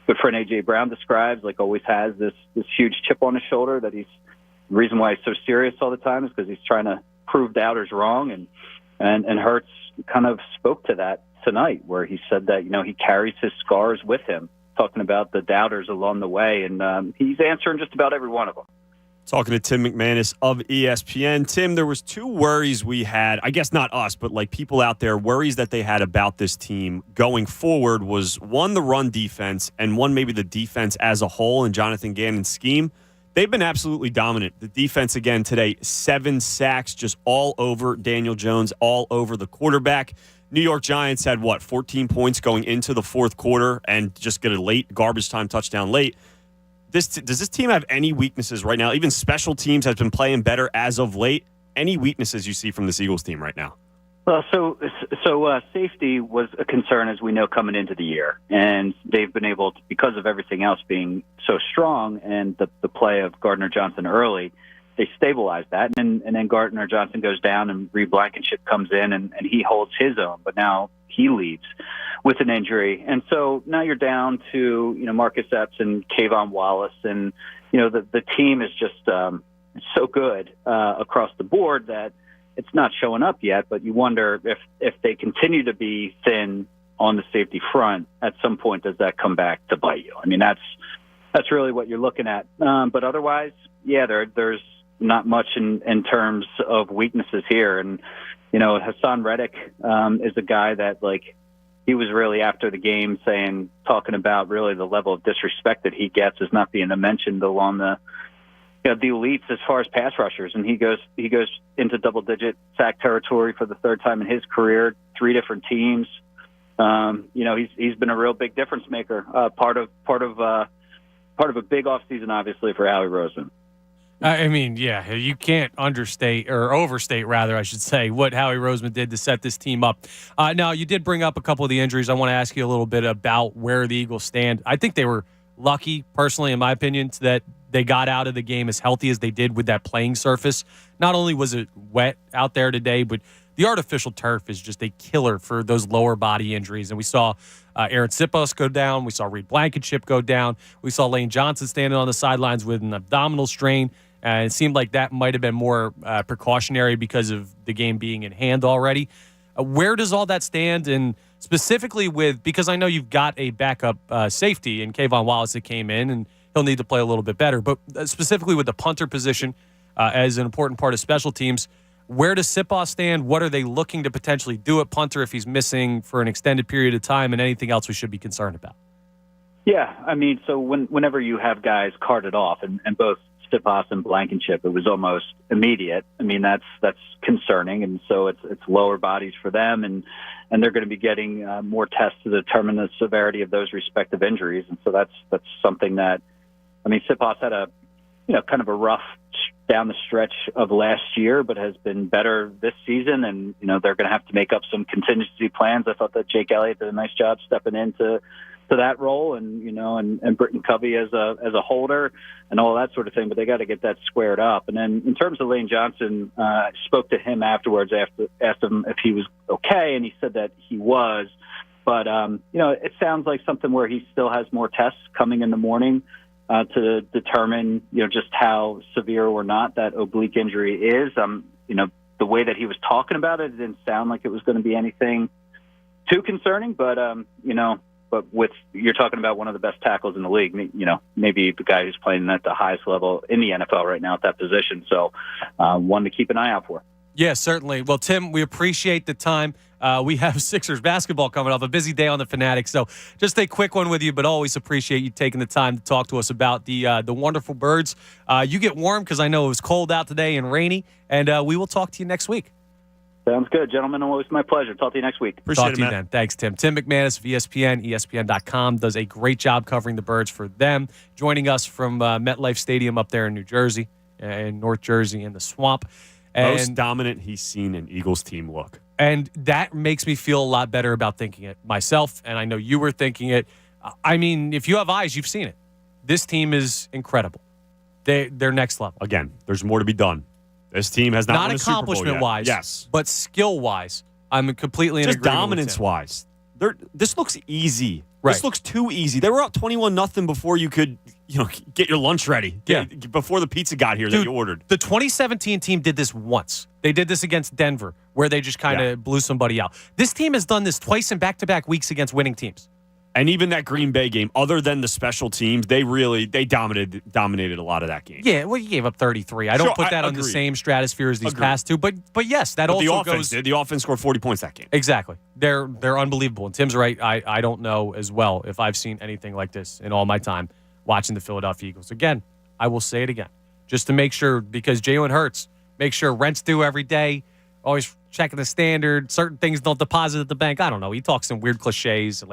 good friend A.J. Brown describes, always has this huge chip on his shoulder. That the reason why he's so serious all the time is because he's trying to prove doubters wrong. And Hurts kind of spoke to that tonight, where he said that, he carries his scars with him, talking about the doubters along the way. And he's answering just about every one of them. Talking to Tim McManus of ESPN. Tim, there was 2 worries we had. I guess not us, but people out there, worries that they had about this team going forward was, one, the run defense, and one, maybe the defense as a whole and Jonathan Gannon's scheme. They've been absolutely dominant. The defense again today, 7 sacks just all over Daniel Jones, all over the quarterback. New York Giants had, 14 points going into the fourth quarter and just get a late garbage time touchdown late. Does this team have any weaknesses right now? Even special teams has been playing better as of late. Any weaknesses you see from this Eagles team right now? Well, so safety was a concern, as we know, coming into the year, and they've been able to, because of everything else being so strong and the play of Gardner Johnson early, they stabilized that, and then Gardner Johnson goes down and Reed Blankenship comes in and he holds his own, but now he leaves with an injury. And so now you're down to, Marcus Epps and Kayvon Wallace, and, the team is just so good across the board that it's not showing up yet, but you wonder if they continue to be thin on the safety front, at some point does that come back to bite you? I mean, that's really what you're looking at. But otherwise, yeah, there's not much in terms of weaknesses here. And, Hassan Reddick is a guy that, he was really after the game talking about really the level of disrespect that he gets as not being mentioned along the elites as far as pass rushers. And he goes into double-digit sack territory for the 3rd time in his career, 3 different teams. He's been a real big difference maker, part of a big offseason, obviously, for Howie Roseman. I mean, yeah, you can't understate or overstate, rather, I should say, what Howie Roseman did to set this team up. Now, you did bring up a couple of the injuries. I want to ask you a little bit about where the Eagles stand. I think they were lucky, personally, in my opinion, that they got out of the game as healthy as they did with that playing surface. Not only was it wet out there today, but the artificial turf is just a killer for those lower body injuries. And we saw Aaron Sipos go down. We saw Reed Blankenship go down. We saw Lane Johnson standing on the sidelines with an abdominal strain. It seemed like that might have been more precautionary because of the game being in hand already. Where does all that stand? And specifically because I know you've got a backup safety in Kayvon Wallace that came in, and he'll need to play a little bit better. But specifically with the punter position as an important part of special teams, where does Sipos stand? What are they looking to potentially do at punter if he's missing for an extended period of time, and anything else we should be concerned about? Yeah, I mean, so whenever you have guys carted off, and both Sipos and Blankenship, it was almost immediate. I mean, that's concerning, and so it's lower bodies for them, and they're going to be getting more tests to determine the severity of those respective injuries, and so that's something that, I mean, Sipos had a kind of a rough down the stretch of last year, but has been better this season, and they're going to have to make up some contingency plans. I thought that Jake Elliott did a nice job stepping into that role, and and Britton Covey as a holder and all that sort of thing, but they got to get that squared up. And then in terms of Lane Johnson, I spoke to him afterwards, asked him if he was okay, and he said that he was, but it sounds like something where he still has more tests coming in the morning to determine just how severe or not that oblique injury is. The way that he was talking about it didn't sound like it was going to be anything too concerning, but But you're talking about one of the best tackles in the league, maybe the guy who's playing at the highest level in the NFL right now at that position. So one to keep an eye out for. Yeah, certainly. Well, Tim, we appreciate the time. We have Sixers basketball coming up, a busy day on the Fanatic. So just a quick one with you, but always appreciate you taking the time to talk to us about the wonderful birds. You get warm because I know it was cold out today and rainy, and we will talk to you next week. Sounds good, gentlemen. Always my pleasure. Talk to you next week. Talk to you then. Thanks, Tim. Tim McManus of ESPN, ESPN.com, does a great job covering the birds for them. Joining us from MetLife Stadium up there in New Jersey, in North Jersey, in the Swamp. And most dominant he's seen an Eagles team look. And that makes me feel a lot better about thinking it myself, and I know you were thinking it. I mean, if you have eyes, you've seen it. This team is incredible. They're next level. Again, there's more to be done. This team has not won a Super Bowl yet. accomplishment-wise, yes, but skill-wise, I'm completely in just agreement dominance-wise. This looks easy. Right. This looks too easy. They were up 21-0 before you could, get your lunch ready. Before the pizza got here that you ordered. The 2017 team did this once. They did this against Denver, where they just kind of blew somebody out. This team has done this twice in back-to-back weeks against winning teams. And even that Green Bay game, other than the special teams, they dominated a lot of that game. Yeah, well, you gave up 33. I don't put that on the same stratosphere as these past two, but yes, that also goes. The offense scored 40 points that game. Exactly. They're unbelievable. And Tim's right. I don't know as well if I've seen anything like this in all my time watching the Philadelphia Eagles. Again, I will say it again, just to make sure, because Jalen Hurts, make sure rent's due every day, always checking the standard, certain things don't deposit at the bank. I don't know. He talks some weird cliches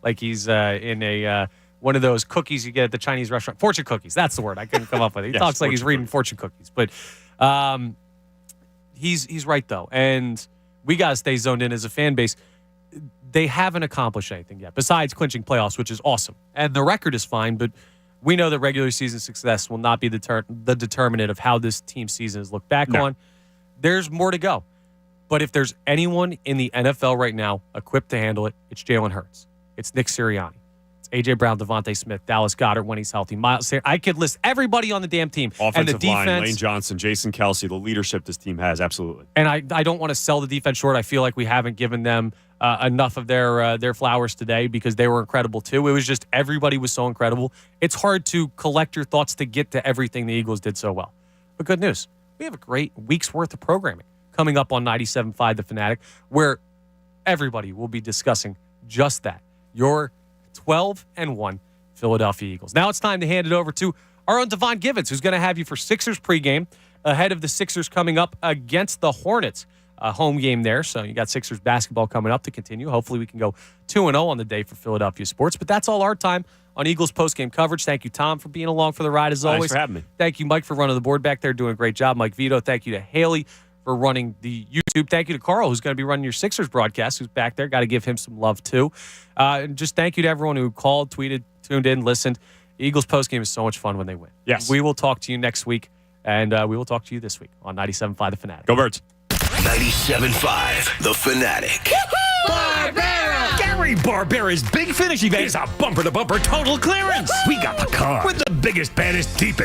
like he's in a one of those cookies you get at the Chinese restaurant. Fortune cookies. That's the word. I couldn't come up with it. He talks like he's reading fortune cookies. But he's right, though. And we got to stay zoned in as a fan base. They haven't accomplished anything yet besides clinching playoffs, which is awesome. And the record is fine, but we know that regular season success will not be the determinant of how this team season is looked back on. There's more to go. But if there's anyone in the NFL right now equipped to handle it, it's Jalen Hurts. It's Nick Sirianni. It's A.J. Brown, Devontae Smith, Dallas Goedert when he's healthy. Miles Sanders. I could list everybody on the damn team. Offensive and the defense, line, Lane Johnson, Jason Kelsey, the leadership this team has, absolutely. And I don't want to sell the defense short. I feel like we haven't given them enough of their flowers today because they were incredible too. It was just everybody was so incredible. It's hard to collect your thoughts to get to everything the Eagles did so well. But good news. We have a great week's worth of programming coming up on 97.5 The Fanatic, where everybody will be discussing just that. Your 12-1 Philadelphia Eagles. Now it's time to hand it over to our own Devon Givens, who's going to have you for Sixers pregame ahead of the Sixers coming up against the Hornets. A home game there, so you got Sixers basketball coming up to continue. Hopefully we can go 2-0 on the day for Philadelphia sports. But that's all our time on Eagles postgame coverage. Thank you, Tom, for being along for the ride as always. Thanks for having me. Thank you, Mike, for running the board back there, doing a great job. Mike Vito, thank you to Haley for running the YouTube. Thank you to Carl, who's going to be running your Sixers broadcast, who's back there. Got to give him some love, too. And just thank you to everyone who called, tweeted, tuned in, listened. Eagles postgame is so much fun when they win. Yes. We will talk to you next week, and we will talk to you this week on 97.5 The Fanatic. Go Birds. 97.5 The Fanatic. Barbera! Gary Barbera's Big Finish event is a bumper-to-bumper total clearance. We got the car with the biggest, baddest, deepest